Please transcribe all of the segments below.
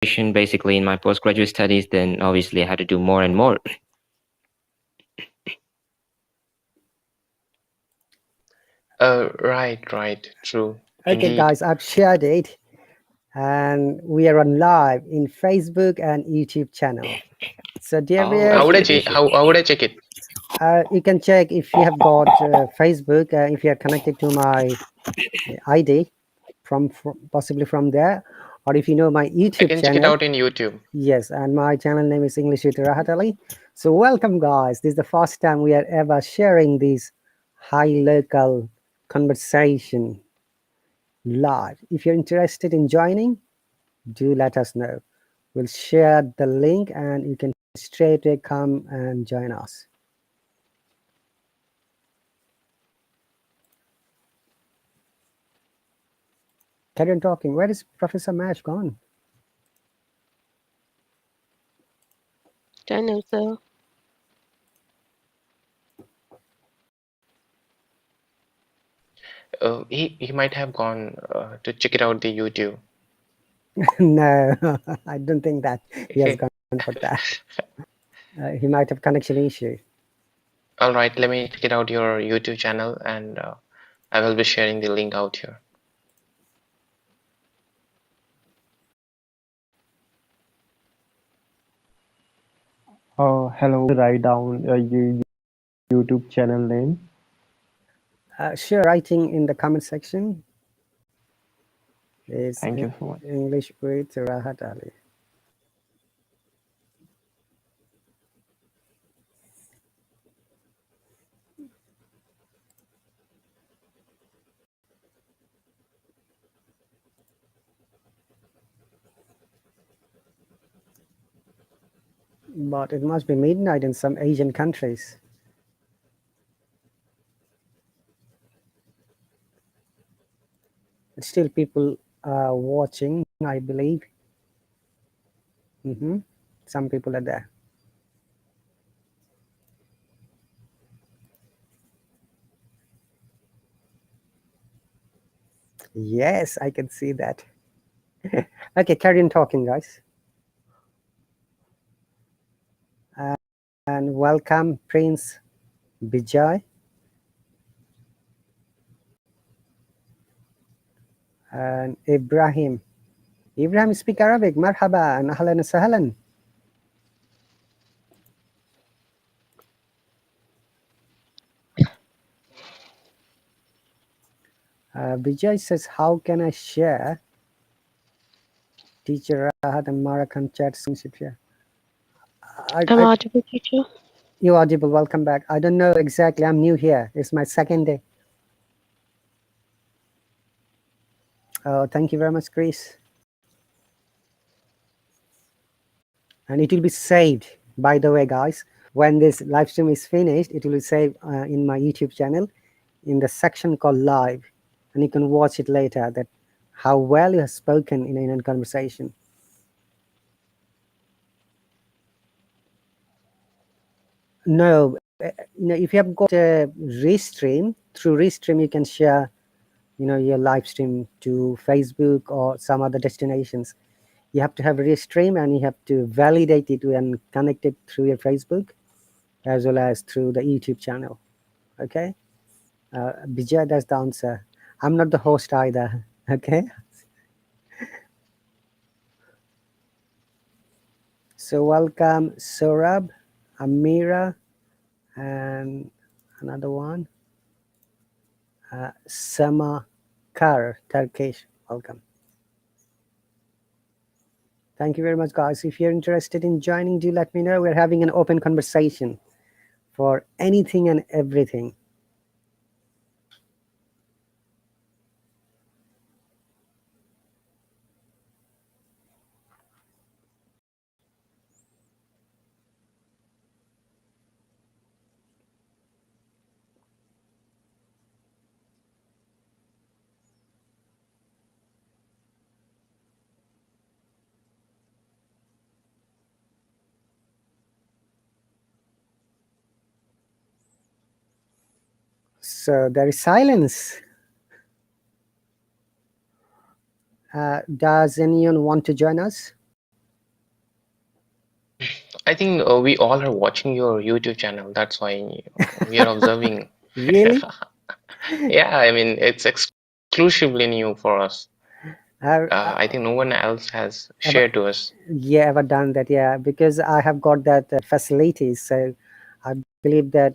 basically in my postgraduate studies, then obviously I had to do more and more. Right, true. Okay, Indeed. guys, I've shared it, and we are on live in Facebook and YouTube channel. So, dear Oh, How viewers, would I I check? see. How would I check it? you can check if you have got Facebook, if you are connected to my ID from possibly from there, or if you know my I YouTube can check it channel. out in YouTube. Yes, and my channel name is English with Rahat Ali. So welcome, guys. This is the first time we are ever sharing this high local conversation live. If you're interested in joining, do let us know. We'll share the link and you can straight away come and join us. Carry on talking. Where is Professor Mash gone? Don't know, sir. He might have gone to check it out the YouTube. No, I don't think that he has gone for that. He might have connection issue. All right, let me check it out your YouTube channel, and I will be sharing the link out here. Hello, write down your YouTube channel name. Sure, writing in the comment section is Thank you so much. English with Rahat Ali. But it must be midnight in some Asian countries. But still, people are watching, I believe. Some people are there. Yes, I can see that. Okay, carry on talking, guys. And welcome, Prince Bijay. And Ibrahim. Ibrahim speak Arabic. Marhaba and ahlan wa sahlan. Vijay says, how can I share teacher Rahat and Marakan chat screenshot here? I'm audible, teacher. You're audible. Welcome back. I don't know exactly. I'm new here. It's my second day. Oh, thank you very much, Chris. And it will be saved, by the way, guys. When this live stream is finished, it will be saved in my YouTube channel in the section called live. And you can watch it later, that how well you have spoken in a conversation. No, if you have got a restream, through restream you can share, your live stream to Facebook or some other destinations. You have to have a restream and you have to validate it and connect it through your Facebook as well as through the YouTube channel. Okay, Bijay, that's the answer. I'm not the host either. Okay, so welcome Sorab, Amira, and another one, Sama Kar, Turkish. Welcome. Thank you very much, guys. If you're interested in joining, do let me know. We're having an open conversation for anything and everything. So there is silence. Does anyone want to join us? I think we all are watching your YouTube channel. That's why we are observing. Really? Yeah, I mean, it's exclusively new for us. Have, I think no one else has ever, shared to us. yeah, ever done that? Yeah, because I have got that facilities. So I believe that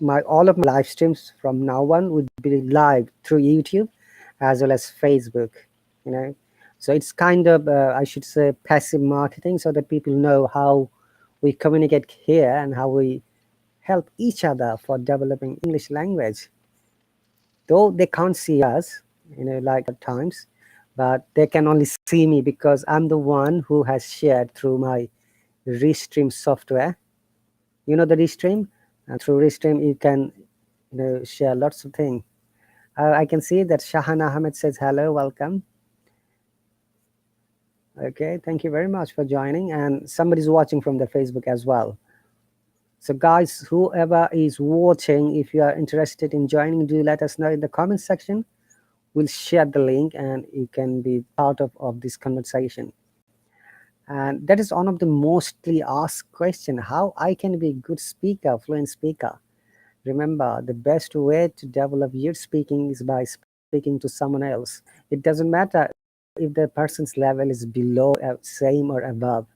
my all of my live streams from now on would be live through YouTube as well as Facebook. You know, so it's kind of I should say passive marketing, so that people know how we communicate here and how we help each other for developing English language. Though they can't see us, like at times, but they can only see me because I'm the one who has shared through my Restream software. You know the Restream? And through Restream, you can share lots of things. I can see that Shahan Ahmed says hello, welcome. Okay, thank you very much for joining. And somebody's watching from the Facebook as well. So guys, whoever is watching, if you are interested in joining, do let us know in the comment section. We'll share the link and you can be part of this conversation. And that is one of the mostly asked question, how I can be a good speaker, fluent speaker. Remember, the best way to develop your speaking is by speaking to someone else. It doesn't matter if the person's level is below, same or above.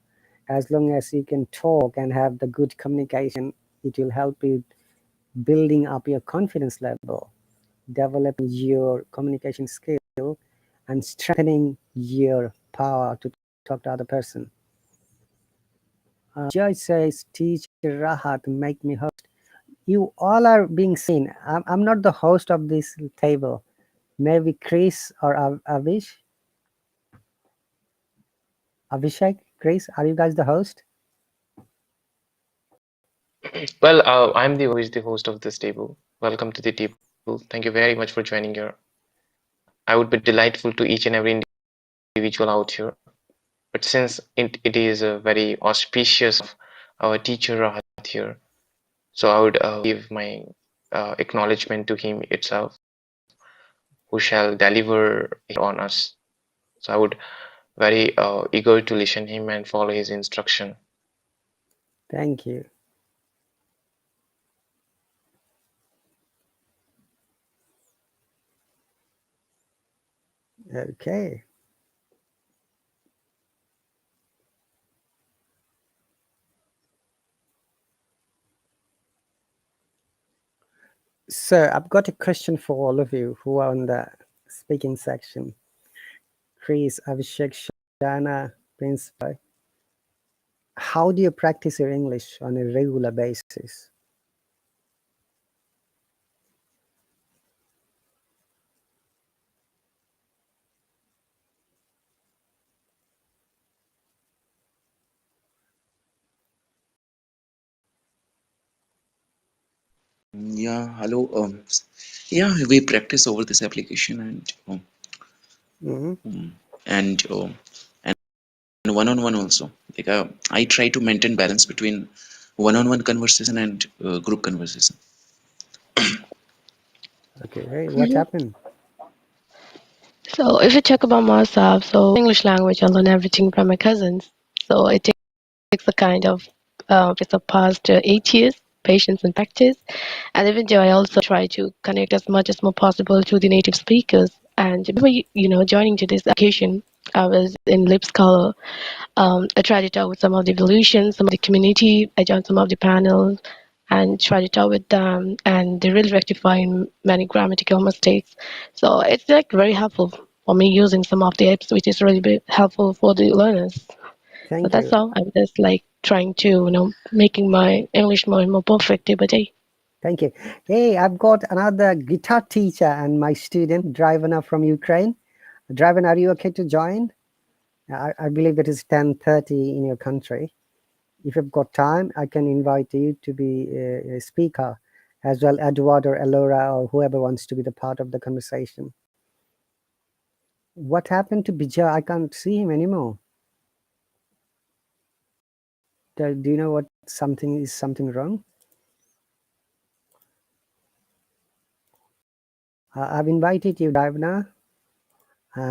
As long as you can talk and have the good communication, it will help you building up your confidence level, developing your communication skill, and strengthening your power to talk to other person. Joy says, teach Rahat, make me host. You all are being seen. I'm not the host of this table. Maybe Chris or Avish. Abhishek, Chris, are you guys the host? Well, I'm the who is the host of this table. Welcome to the table. Thank you very much for joining here. I would be delightful to each and every individual out here. But since it is a very auspicious of our teacher Rahat here, so I would give my acknowledgement to him itself, who shall deliver it on us. So I would very eager to listen him and follow his instruction. Thank you. Okay. So I've got a question for all of you who are on the speaking section. Chris, Abhishek, Shana, Prince, how do you practice your English on a regular basis? Yeah, hello. Yeah, we practice over this application Mm-hmm. and one-on-one also. Like I try to maintain balance between one-on-one conversation and group conversation. Okay, hey, what happened? So if you talk about myself, so English language, I learn everything from my cousins. So it takes a kind of it's the past 8 years, patience and practice. And even though I also try to connect as much as more possible to the native speakers. And before joining to this application, I was in Lip Scholar. I tried it out with some of the evolutions, some of the community. I joined some of the panels and tried it out with them, and they really rectifying many grammatical mistakes. So it's like very helpful for me using some of the apps, which is really helpful for the learners. So Thank that's you. all. I'm just like trying to, making my English more and more perfect day by day. Thank you. Hey, I've got another guitar teacher and my student, Drivana from Ukraine. Drivana, are you okay to join? I believe it is 10:30 in your country. If you've got time, I can invite you to be a speaker, as well Edward or Elora or whoever wants to be the part of the conversation. What happened to Bija? I can't see him anymore. Do you know what something wrong? I've invited you, Drivana,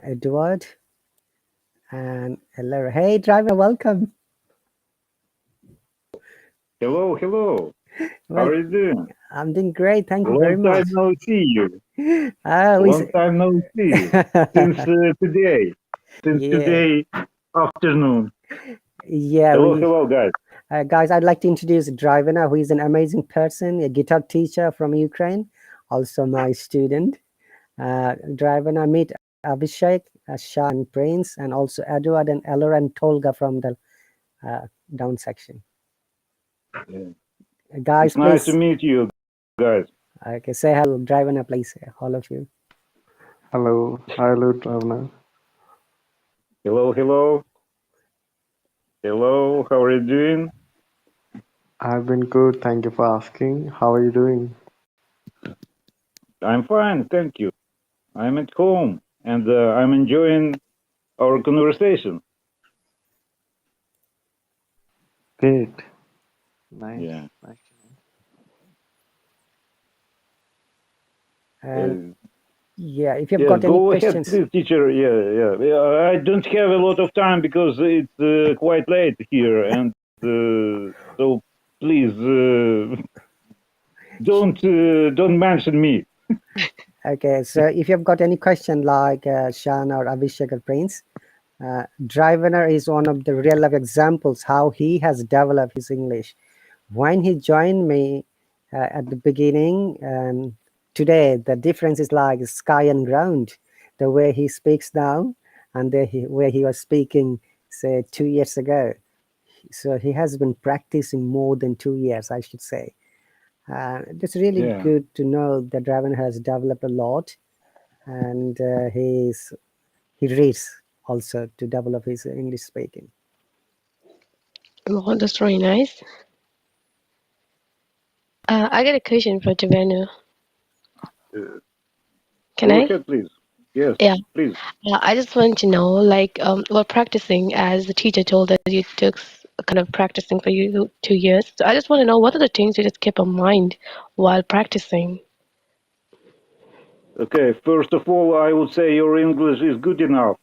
Edward, and Elora. Hey, Drivana, welcome. Hello, hello. How Well, are you doing? I'm doing great. Thank you very Long much. time no see you. We Long time no see. Since today. Since yeah, today afternoon. yeah. Hello, We hello, guys. guys, I'd like to introduce Drivana, who is an amazing person, a guitar teacher from Ukraine, also my student. Drivana, meet Abhishek, Shah, and Prince, and also Edward and Ella and Tolga from the down section. Yeah. Guys, It's nice to please. meet you, guys. Okay, say hello, Drivana, please, all of you. Hello, hello, Ravana. Hello, hello. Hello, how are you doing? I've been good. Thank you for asking. How are you doing? I'm fine, thank you. I'm at home and I'm enjoying our conversation. Great. Nice. Yeah. Nice. And yeah, if you've Yes, got any go ahead, questions, please, teacher. Yeah. I don't have a lot of time because it's quite late here, and so please don't mention me. okay. So if you've got any question like Shan or Abhishek or Prince, Drivener is one of the real life examples how he has developed his English. When he joined me at the beginning, and today the difference is like sky and ground. The way he speaks now and where he was speaking, say 2 years ago. So he has been practicing more than 2 years, I should say. It's really Yeah, good to know that Draven has developed a lot, and he reads also to develop his English speaking. Oh, that's very nice. I got a question for Javenu. uh, Can go I? ahead, please. Yes, Yeah. please. I just want to know, like, while practicing, as the teacher told that you took kind of practicing for you 2 years. So I just want to know what are the things you just keep in mind while practicing? Okay, first of all, I would say your English is good enough.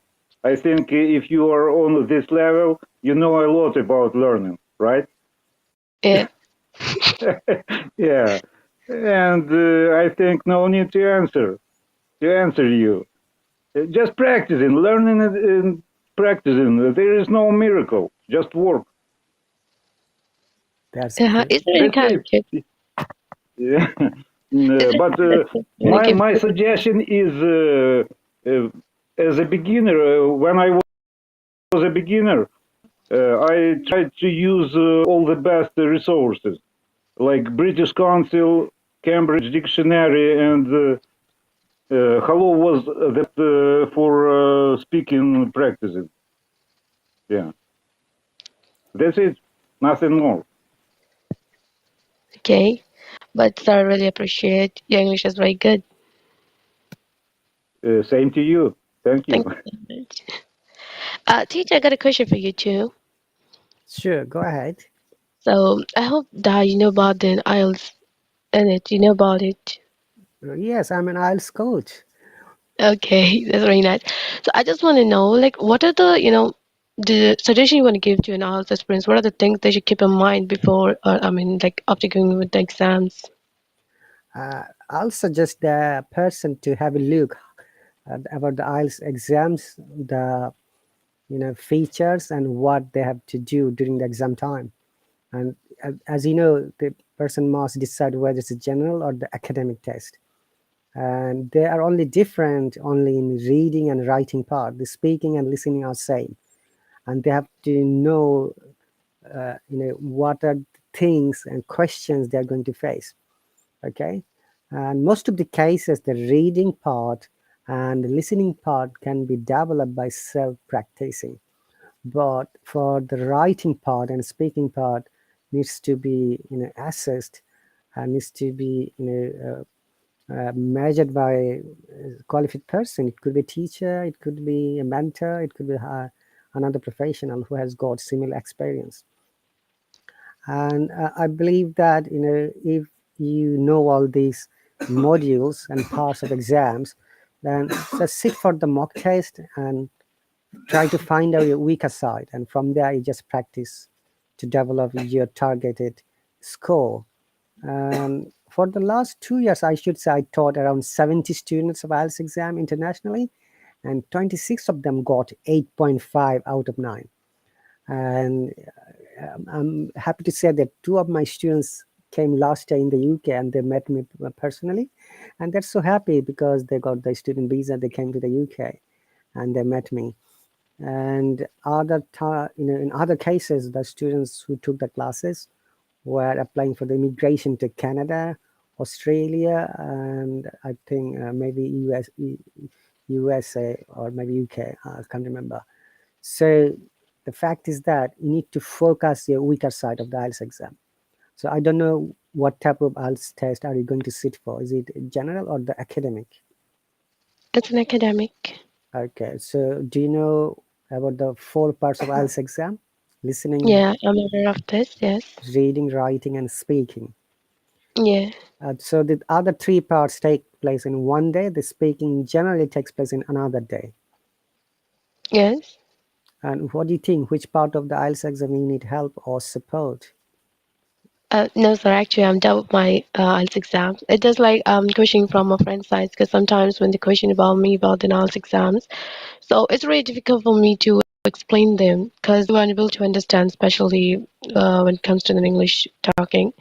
I think if you are on this level, you know a lot about learning, right? Yeah. Yeah, and I think no need to answer you. Just practicing, learning and practicing. There is no miracle. Just work. That's good. Is there any That's kind of it. tip? Yeah. Is there But any kind of tip you want to my give? my suggestion is, as a beginner, when I was a beginner, I tried to use all the best resources, like British Council, Cambridge Dictionary, and Hello was that for speaking practices. Yeah, that's it. Nothing more. Okay, but I really appreciate your English is very good. Same to you. Thank you. Thank you so much. Teacher, I got a question for you too. Sure, go ahead. So I hope that you know about the IELTS in it. You know about it. Yes, I'm an IELTS coach. Okay, that's very nice. So I just want to know, like, what are the suggestion you want to give to an IELTS aspirants? What are the things they should keep in mind before, I mean, like, after going with the exams? I'll suggest the person to have a look about the IELTS exams, the features and what they have to do during the exam time. And as you know, the person must decide whether it's a general or the academic test. And they are only different only in reading and writing part. The speaking and listening are same, and they have to know, what are the things and questions they are going to face. Okay, and most of the cases, the reading part and the listening part can be developed by self-practicing. But for the writing part and speaking part, needs to be assessed and needs to be measured by a qualified person. It could be a teacher, it could be a mentor, it could be another professional who has got similar experience. And I believe that if you know all these modules and parts of exams, then just sit for the mock test and try to find out your weaker side, and from there you just practice to develop your targeted score. For the last 2 years, I should say, I taught around 70 students of IELTS exam internationally, and 26 of them got 8.5 out of 9. And I'm happy to say that 2 of my students came last year in the UK and they met me personally. And they're so happy because they got the student visa, they came to the UK and they met me. And in other cases, the students who took the classes were applying for the immigration to Canada, Australia, and I think maybe USA or maybe UK. I can't remember. So the fact is that you need to focus your weaker side of the IELTS exam. So I don't know what type of IELTS test are you going to sit for? Is it general or the academic? It's an academic. Okay, so do you know about the 4 parts of IELTS exam? Listening, Yeah, I'm aware of this. Yes. reading, writing, and speaking. Yeah. So the other 3 parts take place in one day. The speaking generally takes place in another day. Yes. And what do you think? Which part of the IELTS exam you need help or support? No, sir. Actually, I'm done with my IELTS exams. It does like questioning from a friend's side because sometimes when they question about me about the IELTS exams, so it's really difficult for me to explain them because they're unable to understand, especially when it comes to the English talking.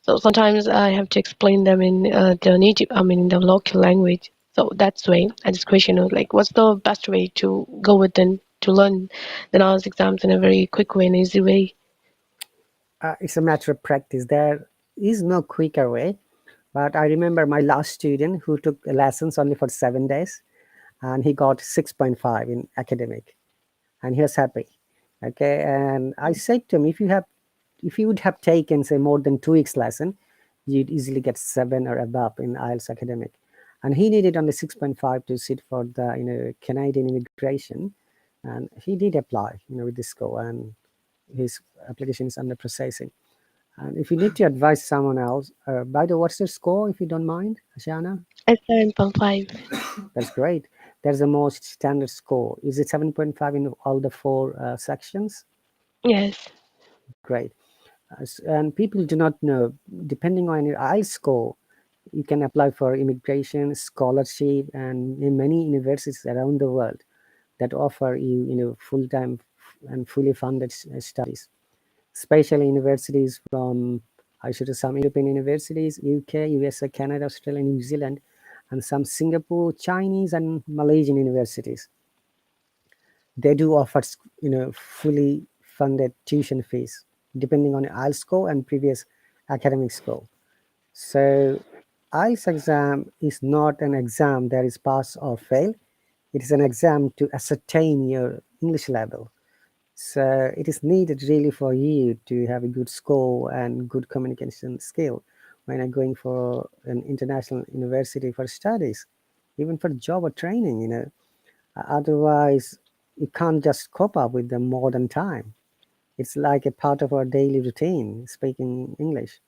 So sometimes I have to explain them in the native, I mean, in the local language. So that's why I just question like, what's the best way to go with them to learn the IELTS exams in a very quick way and easy way? It's a matter of practice. There is no quicker way. But I remember my last student who took lessons only for 7 days and he got 6.5 in academic and he was happy. Okay. And I said to him, if you would have taken say more than 2 weeks lesson, you'd easily get 7 or above in IELTS academic. And he needed only 6.5 to sit for the Canadian immigration. And he did apply with this score and his application is under processing. And if you need to advise someone else, by the way, what's your score, if you don't mind, Ashana? It's 7.5. That's great. That's the most standard score. Is it 7.5 in all the 4 sections? Yes. Great. And people do not know, depending on your I score, you can apply for immigration, scholarship, and in many universities around the world that offer you, full-time and fully funded studies. Especially universities from, I should say, some European universities, UK, USA, Canada, Australia, New Zealand, and some Singapore, Chinese, and Malaysian universities. They do offer, fully funded tuition fees, depending on your IELTS score and previous academic score. So IELTS exam is not an exam that is pass or fail. It is an exam to ascertain your English level. So it is needed really for you to have a good score and good communication skill when you're going for an international university for studies, even for job or training. Otherwise, you can't just cope up with the modern time. It's like a part of our daily routine, speaking English.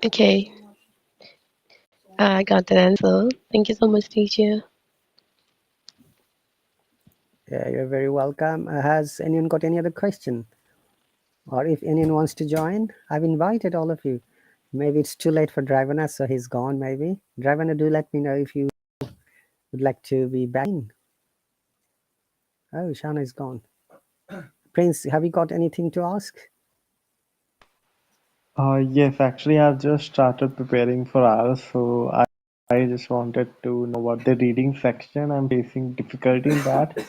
Okay. I got that answer. Thank you so much, teacher. Yeah, you're very welcome. Has anyone got any other question? Or if anyone wants to join, I've invited all of you. Maybe it's too late for Dravana, so he's gone maybe. Dravana, do let me know if you would like to be back in. Oh, Shana is gone. Prince, have you got anything to ask? Yes, actually, I've just started preparing for IELTS, so I just wanted to know about the reading section. I'm facing difficulty in that.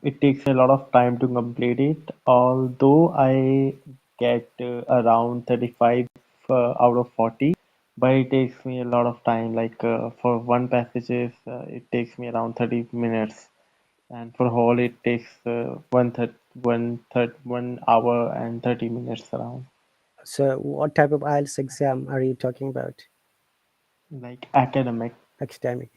It takes a lot of time to complete it, although I get around 35 out of 40, but it takes me a lot of time. Like for one passages, it takes me around 30 minutes, and for whole it takes 1 hour and 30 minutes around. So what type of IELTS exam are you talking about? Like academic. Academic.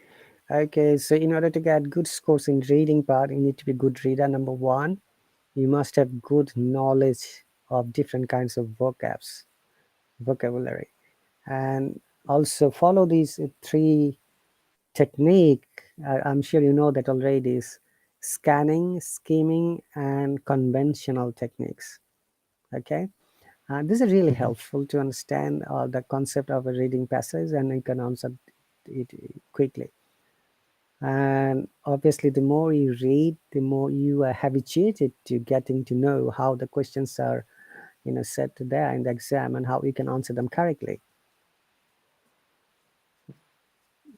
Okay, so in order to get good scores in reading part, you need to be good reader. Number one, you must have good knowledge of different kinds of vocabulary. And also follow these 3 technique. I'm sure you know that already is scanning, skimming, and conventional techniques. Okay. This is really helpful to understand the concept of a reading passage, and you can answer it quickly. And obviously, the more you read, the more you are habituated to getting to know how the questions are, set there in the exam and how you can answer them correctly.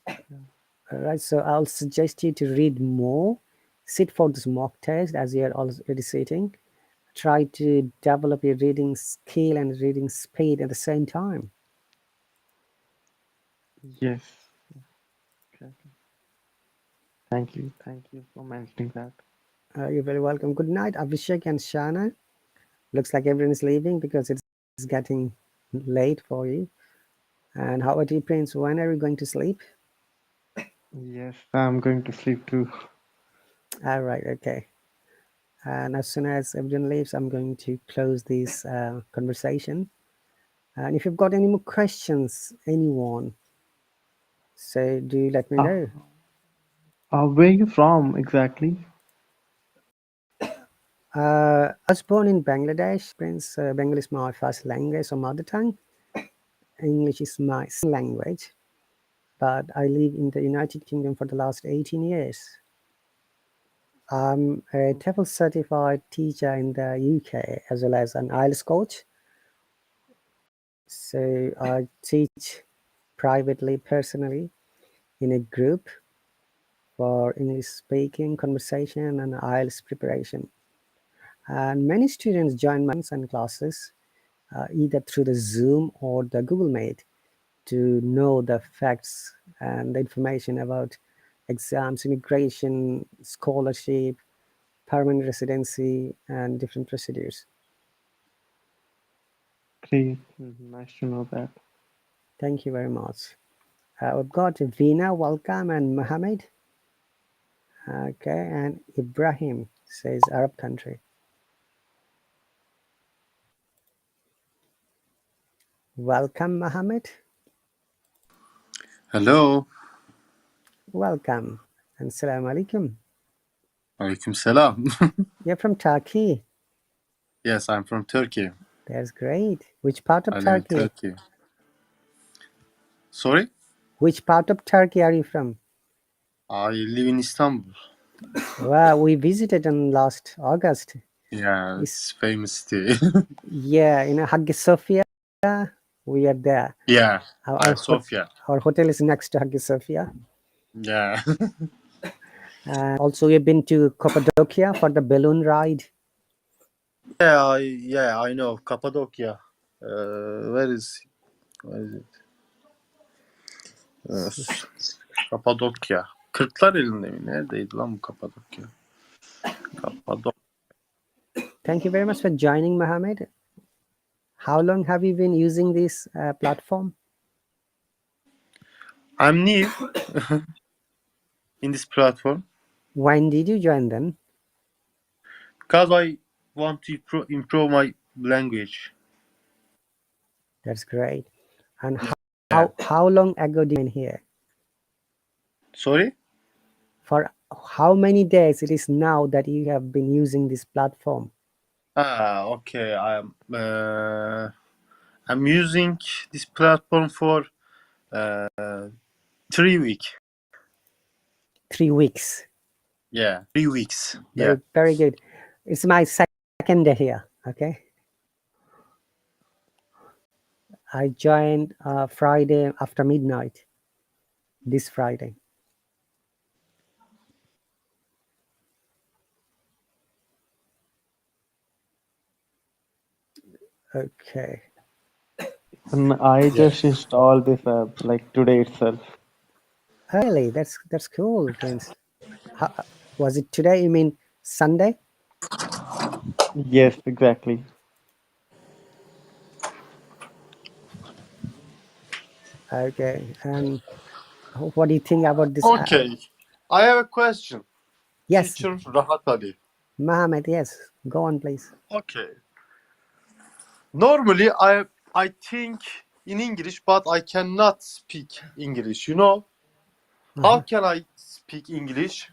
All right, so I'll suggest you to read more, sit for this mock test as you're already sitting. Try to develop your reading skill and reading speed at the same time. Yes, exactly. Thank you. Thank you for mentioning that. You're very welcome. Good night, Abhishek and Shana. Looks like everyone is leaving because it's getting late for you. And how about you, Prince? When are you going to sleep? Yes, I'm going to sleep too. All right, okay. And as soon as everyone leaves, I'm going to close this conversation. And if you've got any more questions, anyone, so do let me Uh, know. where are you from exactly? I was born in Bangladesh, Prince. Bengali is my first language or mother tongue. English is my second language, but I live in the United Kingdom for the last 18 years. I'm a TEFL certified teacher in the UK as well as an IELTS coach. So I teach privately, personally, in a group for English speaking, conversation, and IELTS preparation. And many students join my classes either through the Zoom or the Google Meet to know the facts and the information about exams, immigration, scholarship, permanent residency, and different procedures. Great. Nice to know that. Thank you very much. We've got Veena, welcome, and Mohammed. Okay, and Ibrahim says Arab country. Welcome, Mohammed. Hello. Welcome. And salam alaikum. Alaikum salam. You're from Turkey. Yes, I'm from Turkey. That's great. Which part of I live in Turkey? Turkey. Sorry? Which part of Turkey are you from? I live in Istanbul. Well, we visited in last August. Yeah, it's famous city. Yeah, Hagia Sophia. We are there. Yeah, Our our hotel is next to Hagia Sophia. yeah. And also, we've been to Cappadocia for the balloon ride. I know Cappadocia. Where is it? Kapadokya. Kırklareli'nde mi? Neredeydi lan bu Kapadokya? Kapadokya. Thank you very much for joining, Mohammed. How long have you been using this platform? I'm new in this platform When did you join them? because I want to improve my language. That's great. And Yeah. how long ago did you join here? Sorry? For how many days it is now that you have been using this platform? Okay. I'm using this platform for 3 weeks. 3 weeks. Yeah, 3 weeks. Yeah. Very good. It's my second day here. Okay. I joined Friday after midnight. This Friday. Okay. And I just installed this app like today itself. Really, that's cool, Prince. Was it today? You mean Sunday? Yes, exactly. Okay. And what do you think about this app? Okay. I have a question. Yes, Teacher Rahat Ali. Mohammed. Yes, go on, please. Okay. Normally I think in English but I cannot speak English, you know? How can I speak English?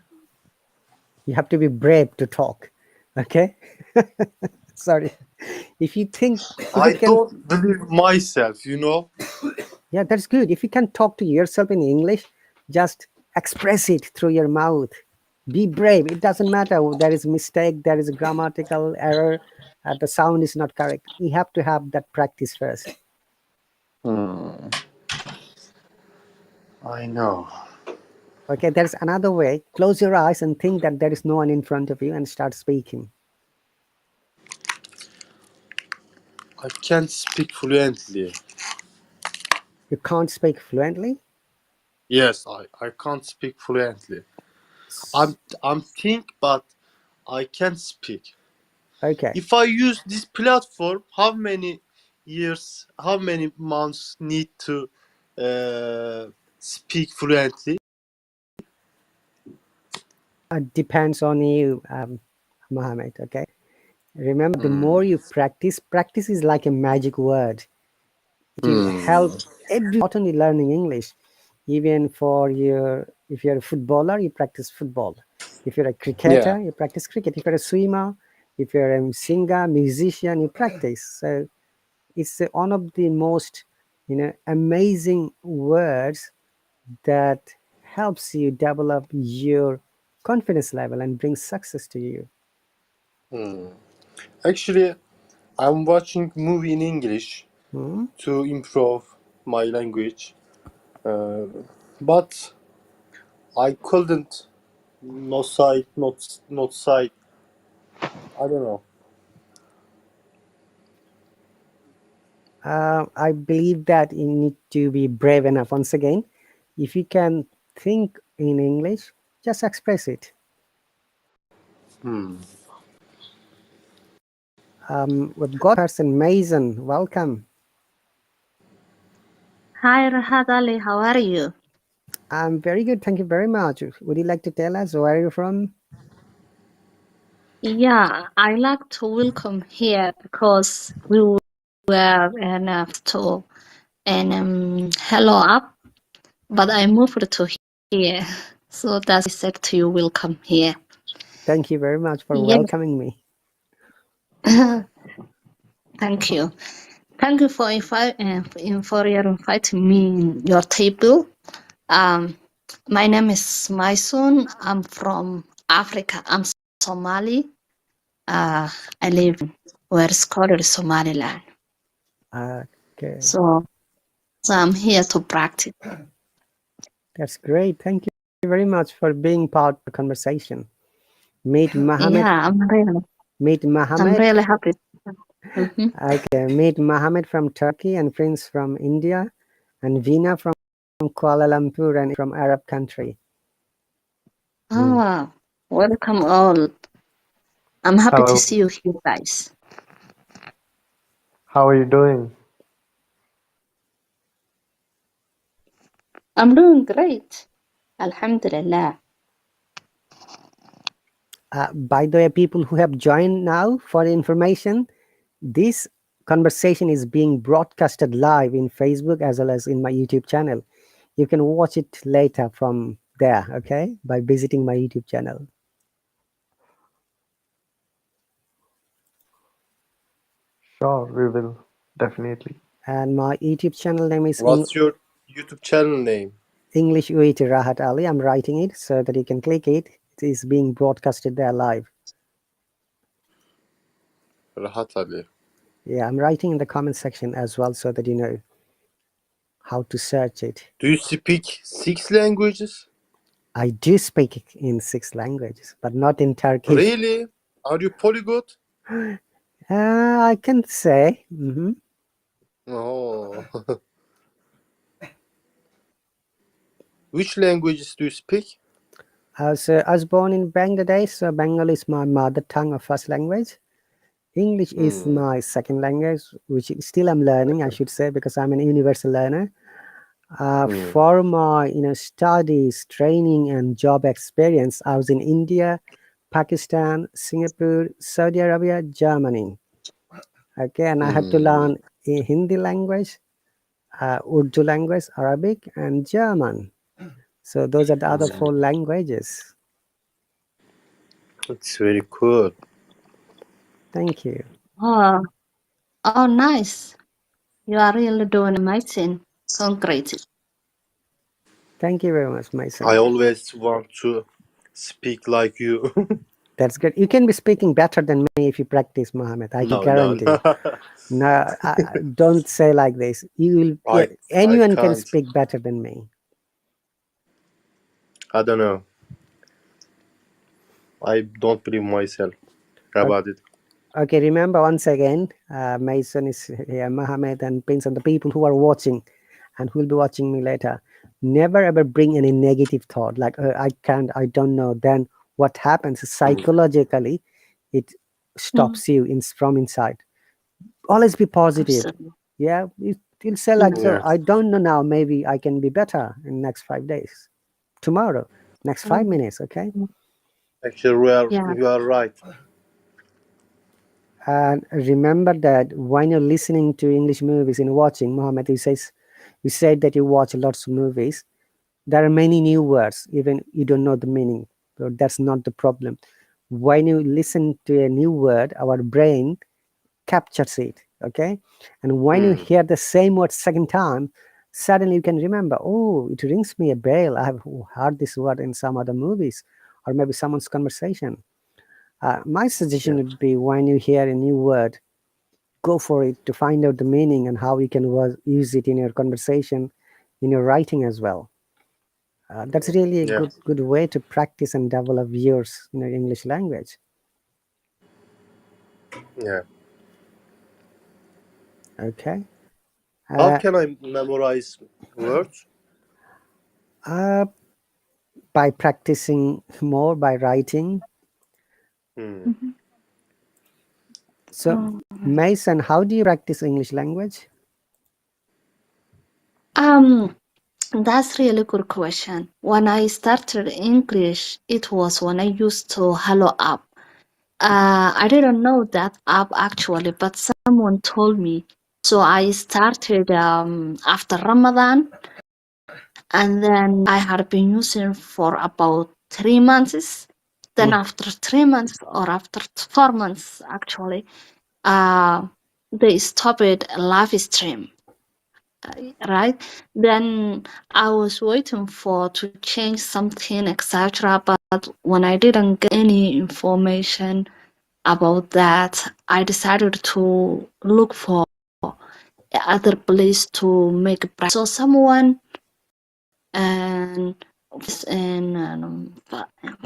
You have to be brave to talk. Okay. Sorry. If you think, if I you can, don't believe myself, you know. yeah, that's good. If you can talk to yourself in English, just express it through your mouth. Be brave. It doesn't matter. There is a mistake, there is a grammatical error, the sound is not correct. You have to have that practice first. I know. Okay, there's another way. Close your eyes and think that there is no one in front of you and start speaking. I can't speak fluently. You can't speak fluently? Yes, I can't speak fluently. I'm think, but I can't speak. Okay. If I use this platform, how many years, how many months need to speak fluently? Depends on you, Mohammed. Okay. Remember, the more you practice is like a magic word. It will help every, not only learning English, even for your, if you're a footballer, you practice football. If you're a Yeah. cricketer, you practice cricket. If you're a swimmer, if you're a singer, musician, you practice. So it's one of the most, amazing words that helps you develop your confidence level and brings success to you. Actually, I'm watching movie in English Hmm? to improve my language, but I couldn't. No sight, not sight. I don't know. I believe that you need to be brave enough. Once again, if you can think in English, just express it. We've got person Mason. Welcome. Hi, Rahat Ali. How are you? I'm very good. Thank you very much. Would you like to tell us where you're from? Yeah, I like to welcome here because we were in a store and hello up, but I moved to here. So that's I said to you, welcome here. Thank you very much for Yes. welcoming me. Thank you. Thank you for for your inviting me in your table. My name is Maison. I'm from Africa. I'm Somali. I live where it's called Somaliland. Okay. So I'm here to practice. That's great. Thank you very much for being part of the conversation. Meet Mohammed. Yeah, Meet I'm Mohammed. really happy. Mhm. Okay, meet Mohammed from Turkey and Prince from India, and Veena from Kuala Lumpur and from Arab country. Ah, welcome all. I'm happy to Hello, see you here, guys. how are you doing? I'm doing great. Alhamdulillah. By the way, people who have joined now, for information, this conversation is being broadcasted live in Facebook as well as in my YouTube channel. You can watch it later from there, okay, by visiting my YouTube channel. Sure, we will, definitely. And my YouTube channel name is What's your YouTube channel name? English with Rahat Ali. I'm writing it so that you can click it. It is being broadcasted there live. Rahat Ali. Yeah, I'm writing in the comment section as well so that you know how to search it. Do you speak 6 languages? I do speak in 6 languages, but not in Turkish. Really? Are you polyglot? I can say. Mm-hmm. Oh. Which languages do you speak? I was born in Bangladesh, so Bengali is my mother tongue or first language. English is my second language, which still I'm learning, I should say, because I'm an universal learner. For my studies, training, and job experience, I was in India, Pakistan, Singapore, Saudi Arabia, Germany. Okay, and I had to learn a Hindi language, Urdu language, Arabic, and German. So those are the other 4 languages. It's very cool. Thank you. Oh, oh, nice. You are really doing amazing. Congrats. Thank you very much, my I son. always want to speak like you. That's good. You can be speaking better than me if you practice, Mohammed. I can No, no, guarantee. no. No, don't say like this. You will. Yeah, I anyone can can't. speak better than me. I don't know. I don't believe myself about it. Okay, remember once again, Mason is here, Mohammed and Prince, and the people who are watching and who will be watching me later. Never ever bring any negative thought like, I can't, I don't know. Then what happens psychologically, it stops you from inside. Always be positive. Absolutely. Yeah, you'll say Yeah. like, so Yeah. I don't know now. Maybe I can be better in next 5 days, tomorrow, next 5 minutes. Okay. Actually, Yeah. you are right. And remember that when you're listening to English movies and watching, Mohammed, you said that you watch lots of movies. There are many new words, even you don't know the meaning. But that's not the problem. When you listen to a new word, our brain captures it. Okay. And when you Hmm. hear the same word second time, suddenly you can remember, oh, it rings me a bell. I have heard this word in some other movies or maybe someone's conversation. My suggestion Yeah. would be when you hear a new word, go for it to find out the meaning and how you can use it in your conversation, in your writing as well. That's really a Yeah. good way to practice and develop yours in your English language. Yeah. Okay. How Uh, can I memorize words? uh, by practicing more, by writing. Hmm. Mhm. So, Oh. Mason, how do you practice English language? Um, that's really good question. When I started English, it was when I used to Hello app. I didn't know that app actually, but someone told me. So I started after Ramadan, and then I had been using for about 3 months. Then Mm. after 3 months, or after 4 months, actually, uh, they stopped live stream. Right, then I was waiting for to change something, etc. But when I didn't get any information about that, I decided to look for other place to make practice. So someone and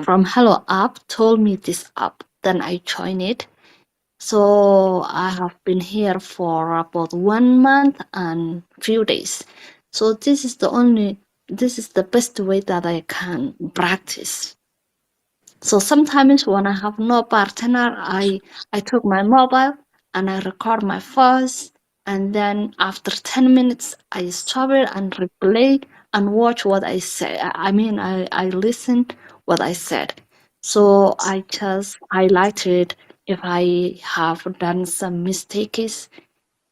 from Hello app told me this app. Then I joined it. So I have been here for about 1 month and few days. So this is the best way that I can practice. So sometimes when I have no partner, I took my mobile and I record my voice, and then after 10 minutes I stop it and replay and watch what I say. I listen what I said. So I just highlighted if I have done some mistakes,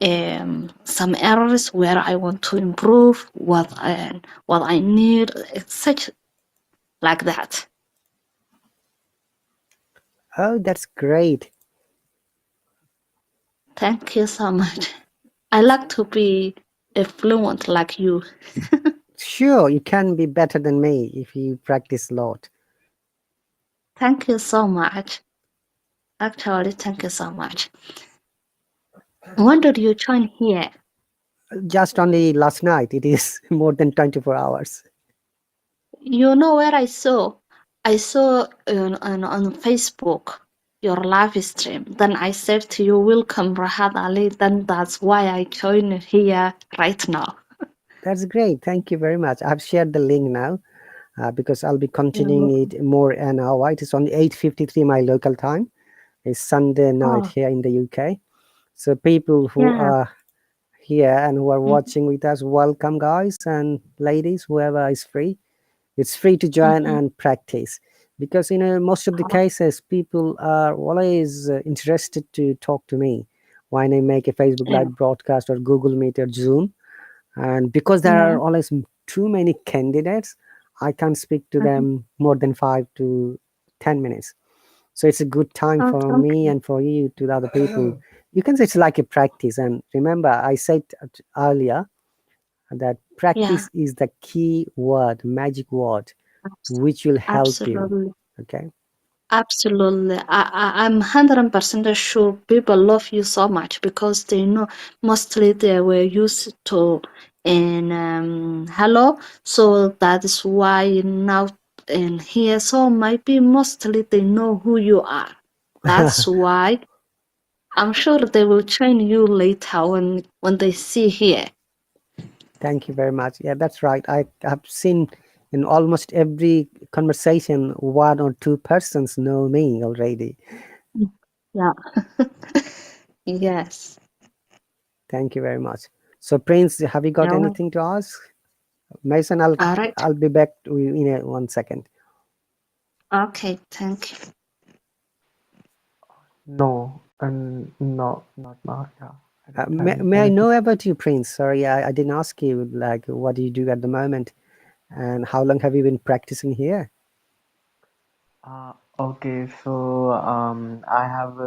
some errors where I want to improve, what I need, such like that. Oh, that's great. Thank you so much. I like to be a fluent like you. Sure, you can be better than me if you practice a lot. Thank you so much. Actually, thank you so much. When did you join here? Just only last night, it is more than 24 hours. You know where I saw? I saw on Facebook your live stream. Then I said to you, welcome Rahad Ali. Then that's why I joined here right now. That's great. Thank you very much. I've shared the link now because I'll be continuing it more an hour. It is on 8:53 my local time. It's Sunday night Oh, here in the UK. So people who yeah. are here and who are Mm-hmm. watching with us, welcome guys and ladies, whoever is free. It's free to join Mm-hmm. and practice because most of the Oh, cases people are always interested to talk to me when I make a Facebook yeah. live broadcast or Google Meet or Zoom. And because there Yeah. are always too many candidates, I can't speak to Mm-hmm. them more than 5 to 10 minutes. So it's a good time for me Okay. and for you to the other people You can say it's like a practice. And remember, I said earlier that practice is the key word, magic word, which will help you. Absolutely. Okay. Absolutely. I'm 100% sure people love you so much because they know mostly they were used to in hello. So that is why now in here. So maybe mostly they know who you are. That's why I'm sure they will train you later when they see here. Thank you very much. Yeah, that's right. I have seen in almost every conversation, one or two persons know me already. Yeah. Yes. Thank you very much. So, Prince, have you got Yeah. anything to ask? Mason, All right. I'll be back to you in 1 second. Okay. Thank you. No, and no, not now. Yeah, I don't have May I anything. know about you, Prince? Sorry, I didn't ask you, like, what do you do at the moment? And how long have you been practicing here? Okay, so I have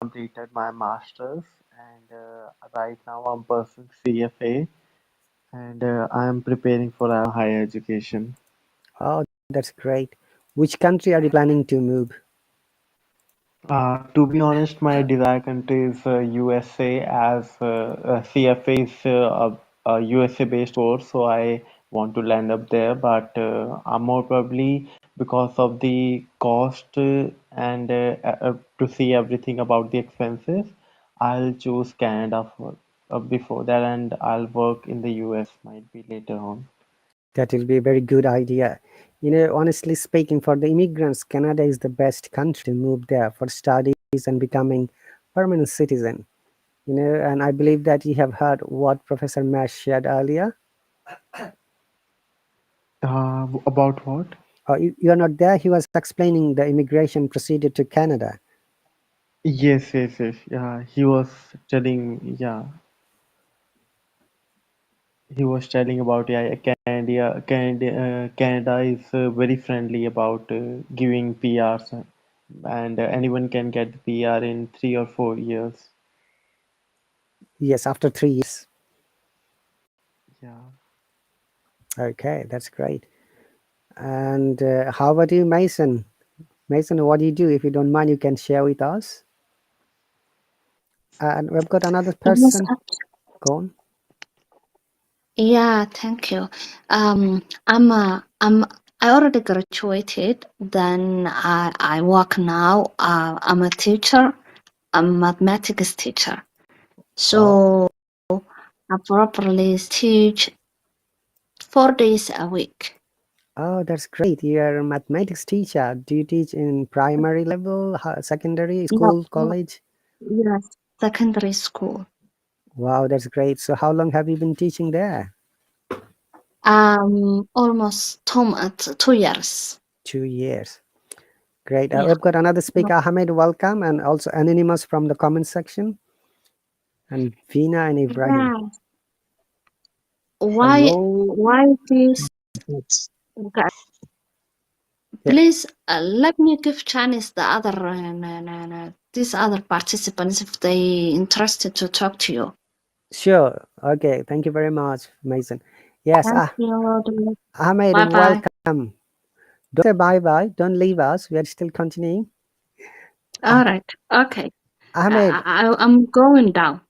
completed my master's, and right now I'm pursuing CFA, and I am preparing for a higher education. Oh, that's great. Which country are you planning to move? To be honest, my desired country is USA, as CFA is a USA-based course, so I want to land up there. But I'm more probably, because of the cost and to see everything about the expenses, I'll choose Canada for before that, and I'll work in the US might be later on. That will be a very good idea. You know, honestly speaking, for the immigrants, Canada is the best country to move there for studies and becoming permanent citizen. You know, and I believe that you have heard what Professor Mash shared earlier. About what? You are not there. He was explaining the immigration procedure to Canada. Yes, yes, yes. Yeah, he was telling. Yeah, he was telling about, yeah, Canada is very friendly about giving PRs, and anyone can get the PR in 3 or 4 years. Yes, after 3 years. Yeah. Okay, that's great. And how about you, Mason? Mason, what do you do? If you don't mind, you can share with us. And we've got another Yes. person. Go on. Yeah, thank you. I already graduated. Then I work now. I'm a teacher. I'm a mathematics teacher. So I properly teach 4 days a week. Oh, that's great. You are a mathematics teacher. Do you teach in primary level, secondary, Yeah, school, yeah, college? yes, secondary school. Wow, that's great. So how long have you been teaching there? Almost 2 years. 2 years. Great. Yeah. We've got another speaker, Ahmed, welcome, and also Anonymous from the comment section, and Vina and Ibrahim. Yeah. Why this? Okay. Yeah, Please let me give chance the other these other participants if they interested to talk to you. sure. Okay, thank you very much, Mason. Yes, Thank you. Ahmed, Bye bye. welcome. Don't say bye-bye. Don't leave us. We are still continuing. All right. Okay. Ahmed, I'm going down.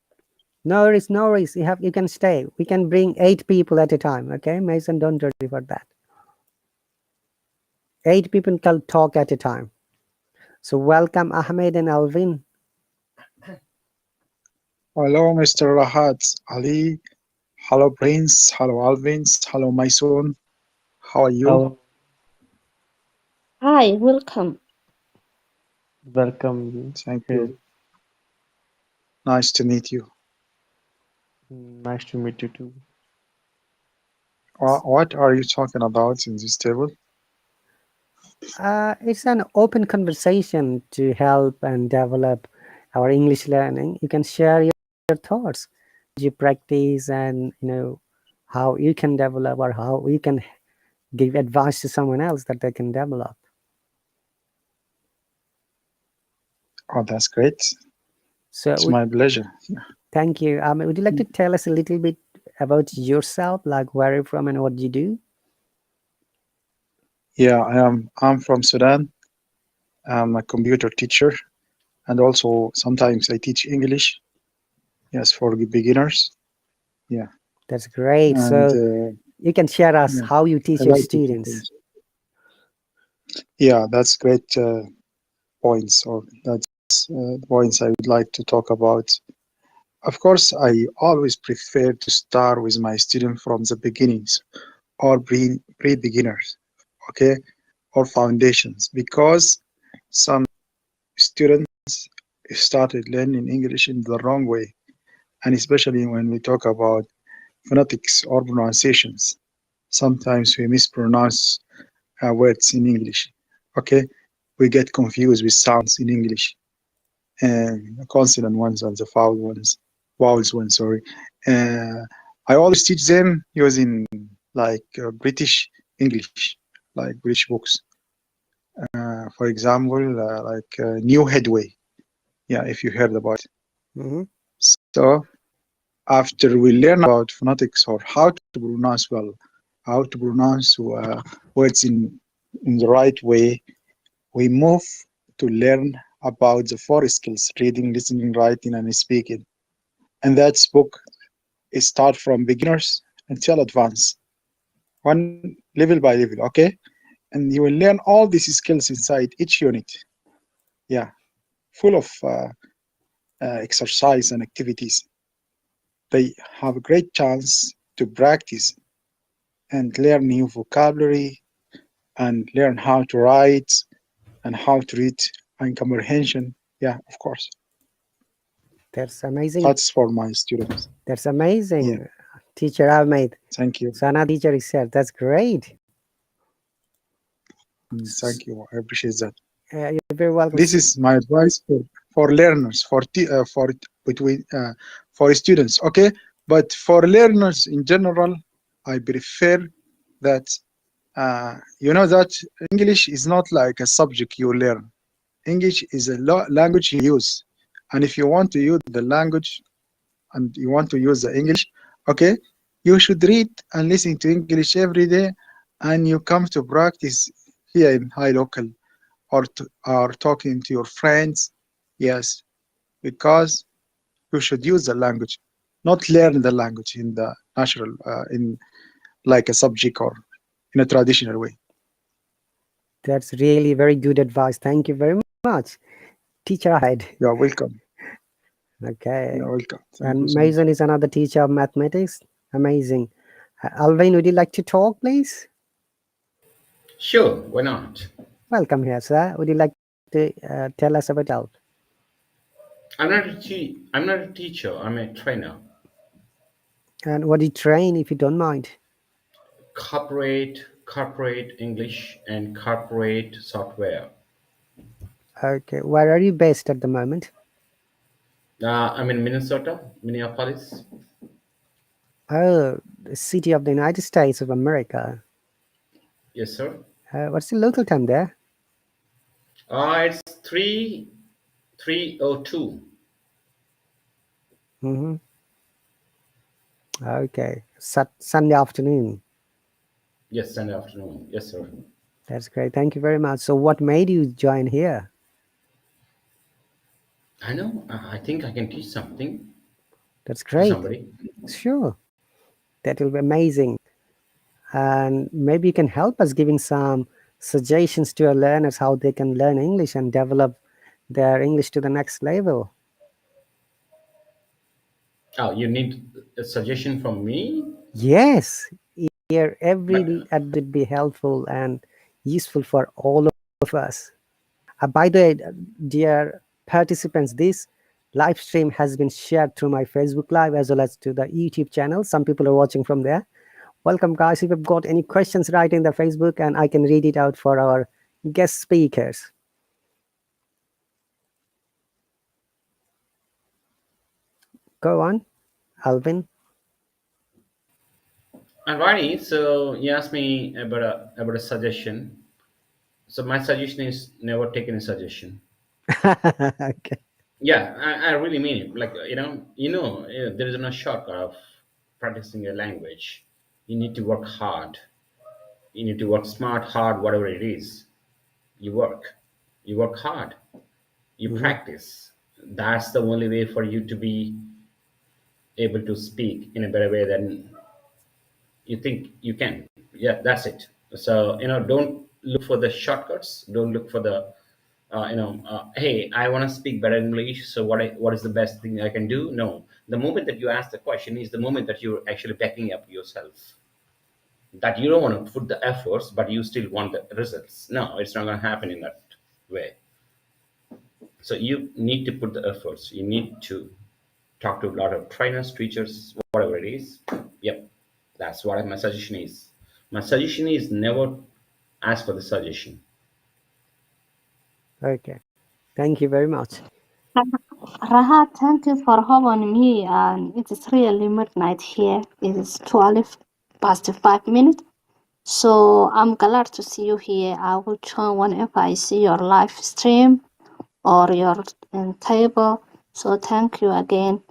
no worries, no worries. You can stay. We can bring 8 people at a time. Okay, Mason, don't worry for that. 8 people can talk at a time. So welcome Ahmed and Alvin. Hello, Mr. Rahat Ali. Hello, Prince. Hello, Alvins. Hello, my son. How are you? Hello, Hi, welcome. welcome Thank here. you. Nice to meet you. Nice to meet you too. What are you talking about in this table? It's an open conversation to help and develop our English learning. You can share your thoughts, you practice, and how you can develop or how you can give advice to someone else that they can develop. Oh, that's great. So It's my pleasure. thank you. Would you like to tell us a little bit about yourself, like where you're from and what you do? Yeah, I'm from Sudan. I'm a computer teacher, and also sometimes I teach English. Yes, for the beginners. Yeah, That's great. and So you can share us yeah, how you I teach your like to teach students. English. Yeah, that's great points, or that's points I would like to talk about. Of course, I always prefer to start with my student from the beginnings or pre-beginners, okay, or foundations, because some students started learning English in the wrong way, and especially when we talk about phonetics or pronunciations. Sometimes we mispronounce words in English. Okay, we get confused with sounds in English and the consonant ones and the vowels ones. Sorry. I always teach them using like British English, like British books. For example, like New Headway. Yeah, if you heard about it. Mm-hmm. So after we learn about phonetics or how to pronounce well, how to pronounce words in the right way, we move to learn about the four skills: reading, listening, writing, and speaking. And that book is start from beginners until advanced, one level by level, okay? And you will learn all these skills inside each unit. Yeah, full of exercise and activities. They have a great chance to practice and learn new vocabulary and learn how to write and how to read and comprehension. Yeah, of course. That's amazing. That's for my students. That's amazing. Yeah. Teacher Ahmed. Thank you. So another teacher is said, that's great. Thank you. I appreciate that. You're very welcome. This is my advice for learners, for between for students. Okay, but for learners in general, I prefer that you know that English is not like a subject you learn. English is a language you use, and if you want to use the language and you want to use the English, okay, you should read and listen to English every day, and you come to practice here in Hilokal or talking to your friends. Yes, because you should use the language, not learn the language in the natural, in like a subject or in a traditional way. That's really very good advice. Thank you very much. Teacher Ahmed. You're welcome. Okay. You're welcome. Thank you And so much. Mason is another teacher of mathematics. Amazing. Alvin, would you like to talk, please? Sure, why not? Welcome here, sir. Would you like to tell us about yourself? I'm not a teacher. I'm a trainer. And what do you train, if you don't mind? Corporate English and corporate software. Okay. Where are you based at the moment? I'm in Minnesota, Minneapolis. Oh, the city of the United States of America. Yes, sir. What's the local time there? It's 3:02. Mm-hmm. Okay. Sunday afternoon. Yes, Sunday afternoon. Yes, sir. That's great. Thank you very much. So what made you join here? I know. I think I can teach something That's to great. somebody. Sure. That will be amazing. And maybe you can help us giving some suggestions to our learners how they can learn English and develop their English to the next level. Oh, you need a suggestion from me? Yes. Here, every But ad would be helpful and useful for all of us. By the way, dear participants, this live stream has been shared through my Facebook Live as well as to the YouTube channel. Some people are watching from there. Welcome, guys. If you've got any questions, write in the Facebook and I can read it out for our guest speakers. Go on, Alvin. alrighty, so you asked me about a suggestion. So my suggestion is never take any suggestion. Okay. Yeah, I really mean it. Like, there is no shortcut of practicing a language. You need to work hard. You need to work smart, hard, whatever it is. You work. You work hard. You Hmm. practice. That's the only way for you to be able to speak in a better way than you think you can. Yeah, that's it. So, don't look for the shortcuts. Don't look for the hey, I want to speak better English, so what is the best thing I can do? No, the moment that you ask the question is the moment that you're actually backing up yourself, that you don't want to put the efforts but you still want the results. No, it's not going to happen in that way. So you need to put the efforts. You need to talk to a lot of trainers, teachers, whatever it is. Yep, that's what my suggestion is. My suggestion is never ask for the suggestion. Okay. Thank you very much. Rahat, thank you for having me. And it is really midnight here. It is 12 past 5 minutes. So I'm glad to see you here. I will join whenever I see your live stream or your table. So thank you again.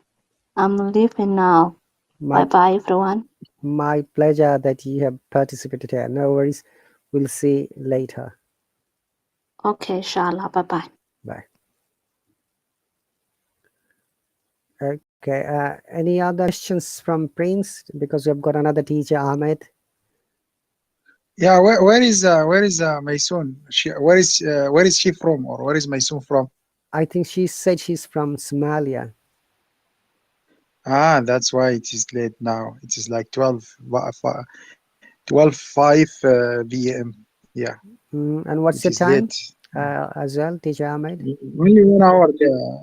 I'm leaving now. Bye My bye, everyone. my pleasure that you have participated here. No worries. We'll see later. Okay, inshallah. Bye bye. Bye. Okay. Any other questions from Prince? Because we've got another teacher, Ahmed. Yeah, where is Maysoon? Where is she from, or where is Maysoon from? I think she said she's from Somalia. Ah, that's why it is late now. It is like 12:05 p.m. Yeah, And what's it your is late. time as well, teacher Ahmed? Only 1 hour.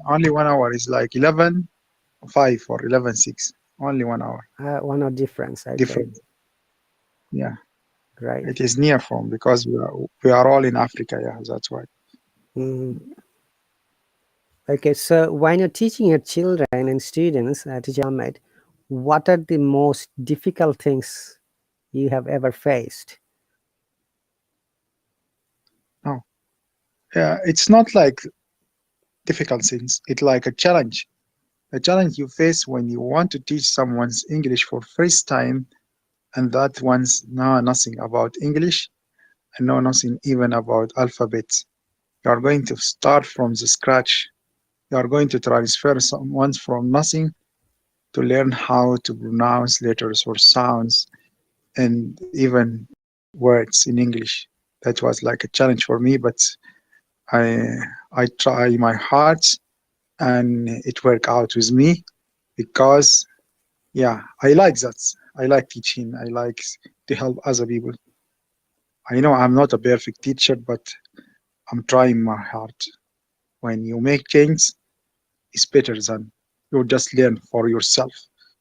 Only 1 hour is like 11:05 or 11:06. Only 1 hour 1 hour difference. Okay. different. Yeah, Great. it is near from because we are all in Africa. Yeah, that's why. Mhm. Okay, so when you're teaching your children and students, teacher Ahmed, what are the most difficult things you have ever faced? No, yeah, it's not like difficult things. It's like a challenge. A challenge you face when you want to teach someone's English for first time, and that one's know nothing about English and know nothing even about alphabets. You are going to start from the scratch. You are going to transfer someone from nothing to learn how to pronounce letters or sounds and even words in English. That was like a challenge for me, but I I try my heart and it worked out with me because yeah, I like that. I like teaching. I like to help other people. I know I'm not a perfect teacher, but I'm trying my heart. When you make change, it's better than you just learn for yourself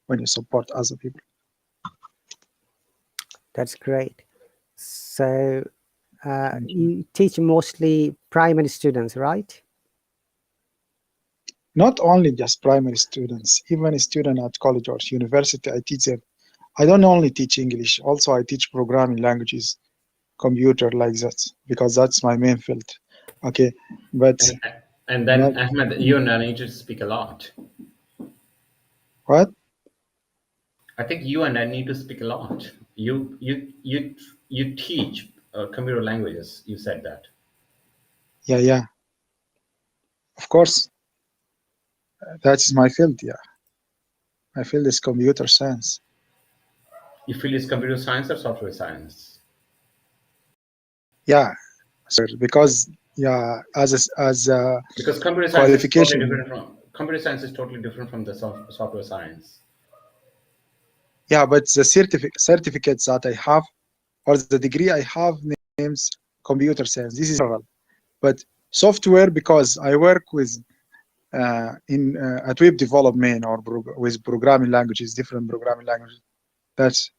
when you support other people. That's great. So you teach mostly primary students, right? Not only just primary students, even a student at college or university, I teach them. I don't only teach English, also I teach programming languages, computer like that, because that's my main field. Okay, but And, and not then, Ahmed, you and I need to speak a lot. what? I think you and I need to speak a lot. You teach computer languages. You said that. Yeah, yeah, of course, that is my field. Yeah, my field is computer science. You feel it's computer science or software science? Yeah, sir, because yeah, as a Because qualification. computer science is totally different from the software science. Yeah, but the certificates that I have or the degree I have names computer science. This is general, but software because I work with in at web development or with programming languages, different programming languages. That's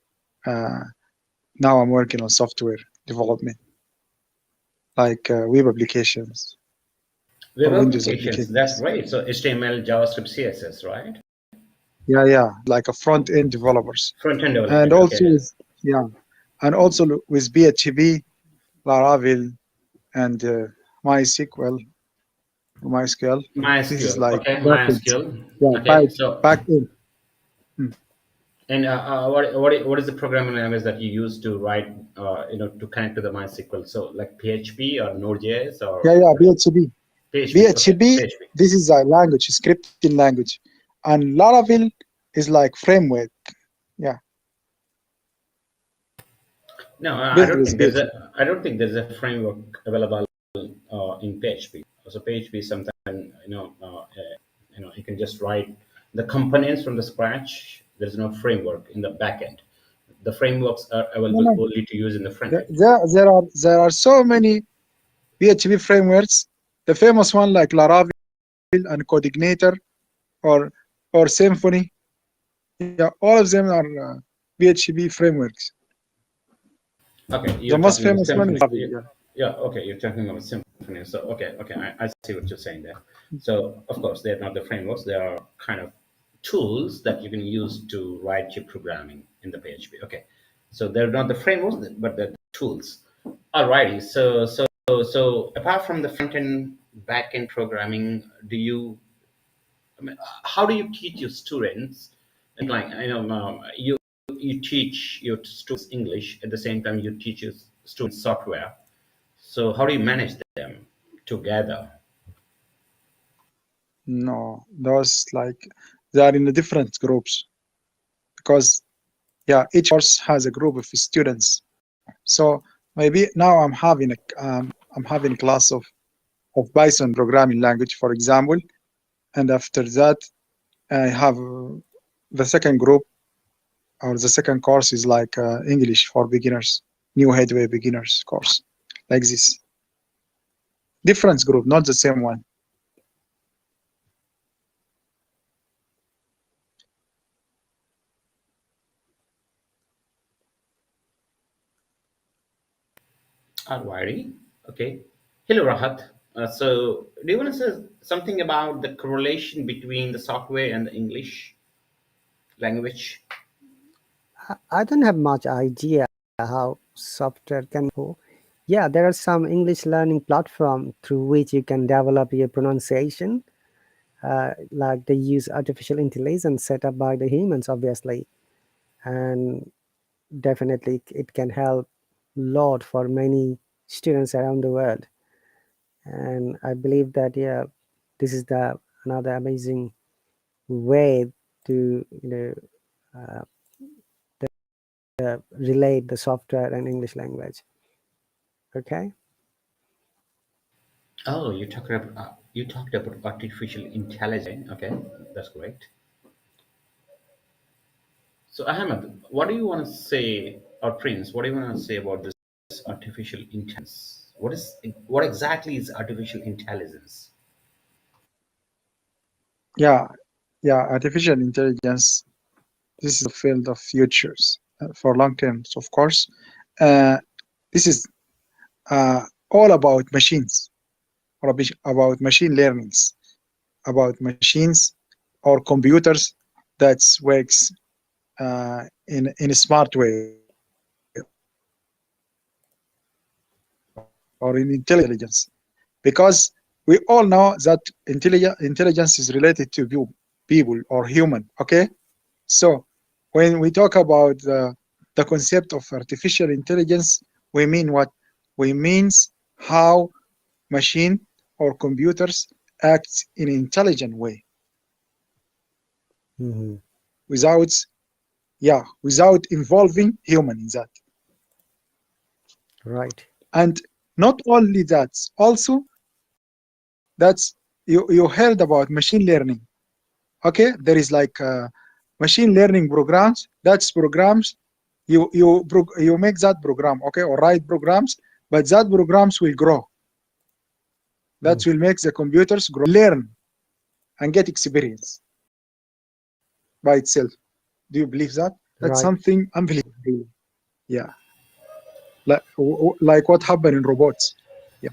uh, now I'm working on software development, like web applications Web or Windows applications. That's applications. great. So HTML, JavaScript, CSS, right? Yeah, yeah, like a front end developers, Front end and development. also Okay. with yeah, and also with PHP, Laravel, and MySQL. MySQL. This is MySQL. like Okay, backend. MySQL. Yeah, Okay, so backend. and what is the programming language that you use to write, to connect to the MySQL? So like PHP or Node.js or Yeah, PHP. PHP? Okay, PHP, PHP. this is a language, scripting language. And Laravel is like framework. Yeah, No, built with PHP. I don't think there's a framework available in PHP. So PHP is something you can just write the components from the scratch. There's no framework in the backend. The frameworks are No, available no. only to use in the front end. There are so many PHP frameworks. The famous one like Laravel and Coordinator or Symfony. Yeah, all of them are PHP frameworks. Okay, The you're most talking about famous one is Symfony. Laravel. Yeah. Yeah, okay, you're talking about Symfony. So, okay, I see what you're saying there. So, of course, they're not the frameworks. They are kind of tools that you can use to write your programming in the PHP. Okay, so they're not the frameworks, but they're tools. Alrighty. So apart from the front end, back end programming, how do you teach your students? And like, you teach your students English at the same time you teach your students software. So how do you manage them together? No, those like they are in the different groups because each course has a group of students. So maybe now I'm having a class of Python programming language, for example, and after that I have the second group or the second course is like English for beginners, new headway beginners course, like this. Different group, not the same one. Alrighty. Okay. Hello, Rahat. So do you want to say something about the correlation between the software and the English language? I don't have much idea how software can go. Yeah, there are some English learning platform through which you can develop your pronunciation. Like they use artificial intelligence set up by the humans, obviously, and definitely it can help a lot for many students around the world. And I believe that this is the another amazing way to relate the software and English language. Okay. Oh, you talked about artificial intelligence. Okay, that's great. So Ahmed, what do you want to say, or Prince? What do you want to say about this artificial intelligence? What exactly is artificial intelligence? Yeah, artificial intelligence. This is the field of futures for long terms, of course. Uh, this is all about machines, or about machine learnings, about machines or computers that works in a smart way or in intelligence, because we all know that intelligence is related to people or human. Okay, so when we talk about the concept of artificial intelligence, we mean what? We means how machine or computers act in an intelligent way Mm-hmm. without involving human in that. Right. And not only that, also that's you heard about machine learning. Okay, there is like machine learning programs. That's programs you make that program, okay, or write programs, but that programs will grow. That will make the computers grow, learn, and get experience by itself. Do you believe that? That's Right. something unbelievable. Yeah, like what happened in robots. Yeah,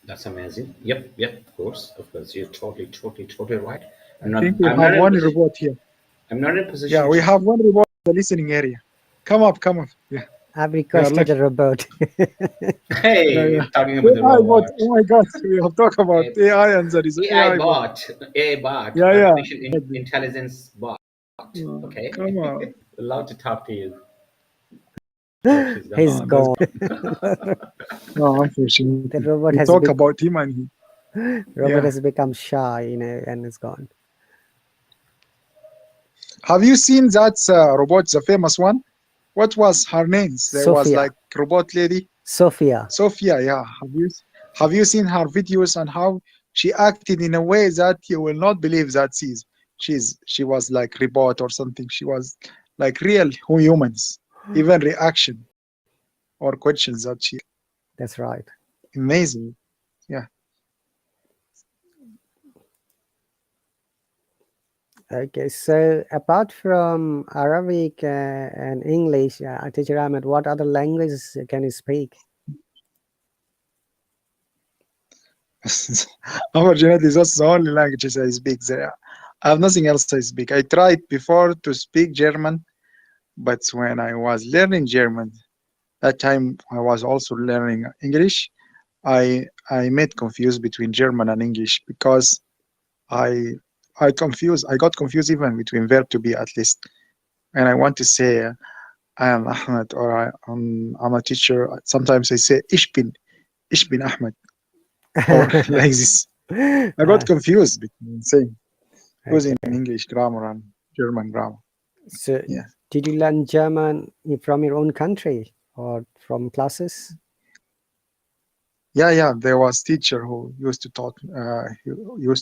That's amazing. Yep, of course. You're totally right. I think we I'm have not in a one position. robot here. I'm not in a Yeah, position we to. have one robot in the listening area. Come up. Yeah. I've Yeah, requested a robot. Hey, yeah. talking about the AI bot. robot. Oh my God, we have talked about A- AI and there is an AI AI bot. bot, AI bot, Yeah, yeah. artificial intelligence bot. Okay, Come on. allowed to talk to you. Oh, she's He's gone. That's gone. no, unfortunately. The robot We has talk about him and he. robot Yeah. has become shy, and is gone. Have you seen that robot, the famous one? What was her name? There was Sophia. like robot lady. Sophia. Sophia, yeah. Have you seen her videos and how she acted in a way that you will not believe that she was like robot or something. She was like real humans. Even reaction or questions that she That's right. amazing. Yeah. Okay, so apart from Arabic and English, Teacher Ahmed, what other languages can you speak? Unfortunately, that's the only languages I speak there. I have nothing else I speak. I tried before to speak German, but when I was learning German, that time I was also learning English. I made confused between German and English because I I got confused even between verb to be at least. And I want to say I am Ahmed or I'm a teacher. Sometimes I say ich bin Ahmed or like this. I got confused between saying using Okay. English grammar and German grammar. So, Yeah. did you learn German from your own country or from classes? Yeah. There was teacher who used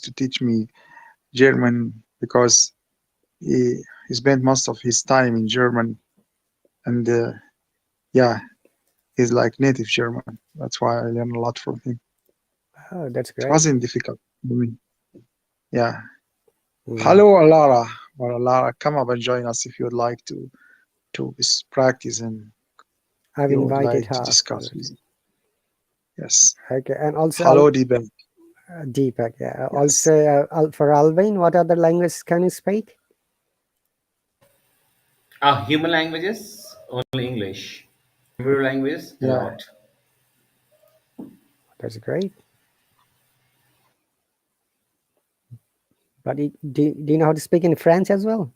to teach me German because he spent most of his time in German and yeah, he's like native German. That's why I learned a lot from him. Oh, that's It great. wasn't difficult for me. Yeah. Mm. Hello, Alara. Well, Alara, come up and join us if you would like to practice and I've you would invited like to her discuss already. with. Yes. Okay, and also Hello, Deepak. Deepak. Yeah. Yes. Also, for Alvin, what other languages can you speak? Human languages, only English. Computer languages, a Yeah. lot. That's great. But do you know how to speak in French as well?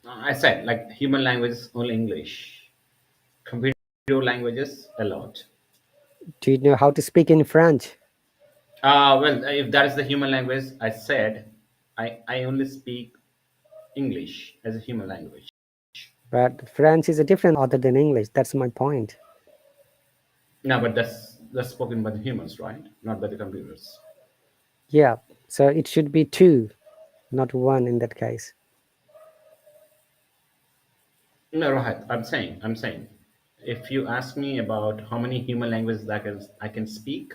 I said, like, human languages, only English. Computer languages, a lot. Do you know how to speak in French? Well, if that is the human language, I said, I only speak English as a human language. But French is a different other than English. That's my point. No, but that's spoken by the humans, right? Not by the computers. Yeah. So it should be two, not one in that case. No, right. I'm saying, if you ask me about how many human languages that I can speak,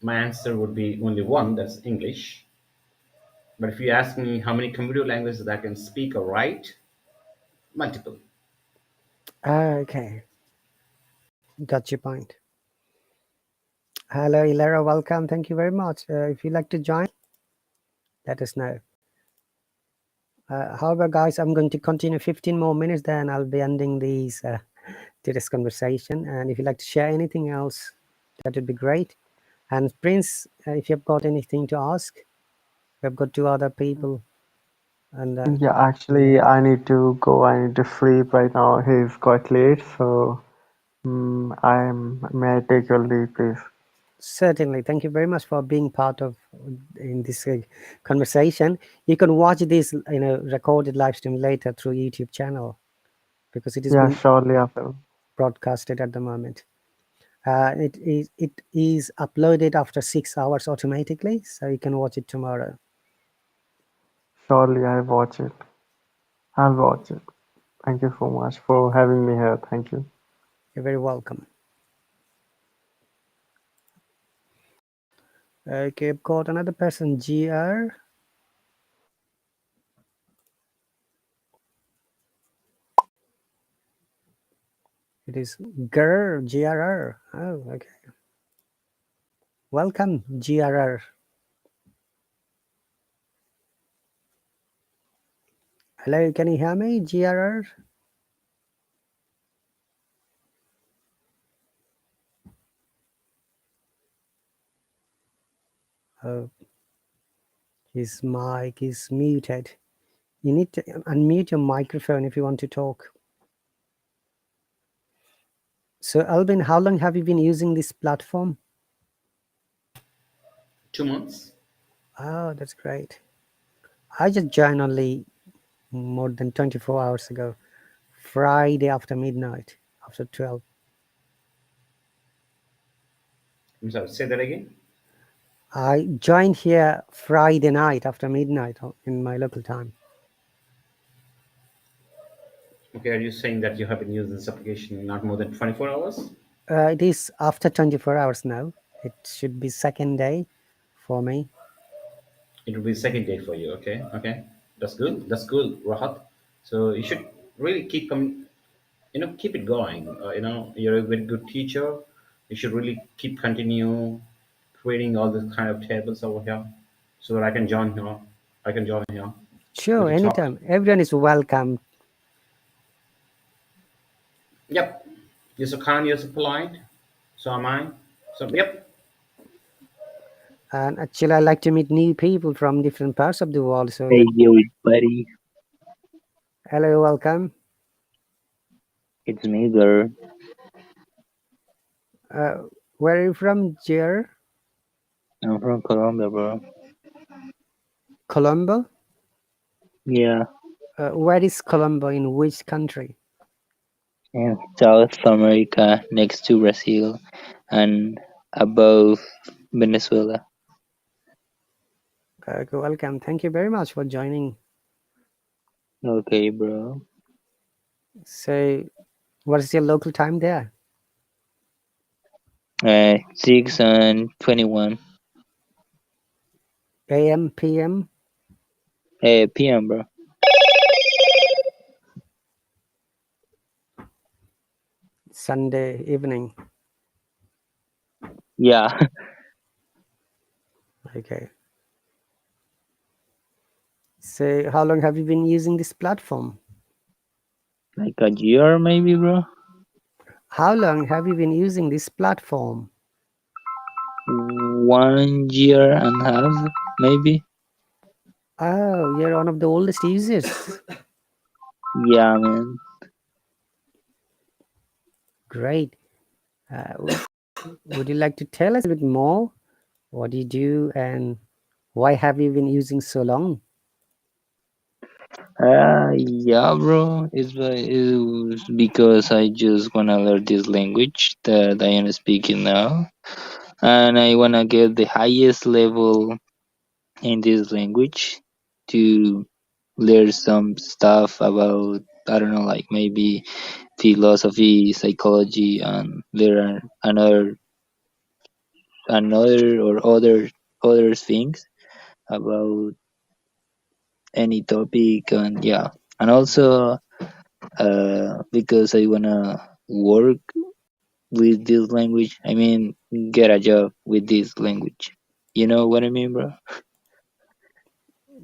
my answer would be only one. That's English. But if you ask me how many computer languages that I can speak or write, multiple. Okay. Got your point. Hello, Ilera. Welcome. Thank you very much. If you'd like to join, let us know. However, guys, I'm going to continue 15 more minutes, then I'll be ending today's conversation. And if you'd like to share anything else, that would be great. And Prince, if you've got anything to ask, we've got two other people. And Yeah, actually, I need to go. I need to sleep right now. It's quite late, so may I take your leave, please? certainly, thank you very much for being part of in this conversation. You can watch this, recorded live stream later through YouTube channel because it is Yeah, being surely I will. broadcasted at the moment. It is uploaded after 6 hours automatically, so you can watch it tomorrow. Surely I watch it. I'll watch it. Thank you so much for having me here. Thank you. You're very welcome. Okay, I've got another person, GR. It is GRR. Oh, okay. Welcome, GRR. Hello, can you hear me, GRR? Oh, his mic is muted. You need to unmute your microphone if you want to talk. So, Albin, how long have you been using this platform? 2 months. Oh, that's great. I just joined only more than 24 hours ago, Friday after midnight, after 12. I'm sorry, say that again. I joined here Friday night after midnight in my local time. Okay, are you saying that you have been using this application not more than 24 hours? It is after 24 hours now. It should be second day for me. It will be second day for you. Okay, okay, that's good. That's good, Rahat. So you should really keep it going. You're a very good teacher. You should really keep continue creating all this kind of tables over here, so that I can join here. I can join here. We Sure, can talk. anytime. Everyone is welcome. Yep. You're so kind. You're so polite. So am I. So yep. And actually, I like to meet new people from different parts of the world. So Hey that, yo, buddy, hello, welcome. it's me, bro. Where are you from, Jer? I'm from Colombia, bro. Colombo? Yeah, Where is Colombo? In which country? in South America, next to Brazil, and above Venezuela. Welcome. Thank you very much for joining. Okay, bro. So, what is your local time there? 6 and 21 AM, PM? PM, bro. Sunday evening. Yeah, Okay. So, how long have you been using this platform? like a year maybe, bro. How long have you been using this platform? 1 year and a half, maybe. Oh, you're one of the oldest users. Yeah, man. Great. Would you like to tell us a bit more? What do you do and why have you been using so long? Yeah, bro. It was because I just wanna learn this language that I am speaking now, and I wanna get the highest level in this language to learn some stuff about, I don't know, like maybe philosophy, psychology, and learn another or other things about any topic, and yeah, and also because I wanna work with this language. I mean, get a job with this language. You know what I mean, bro?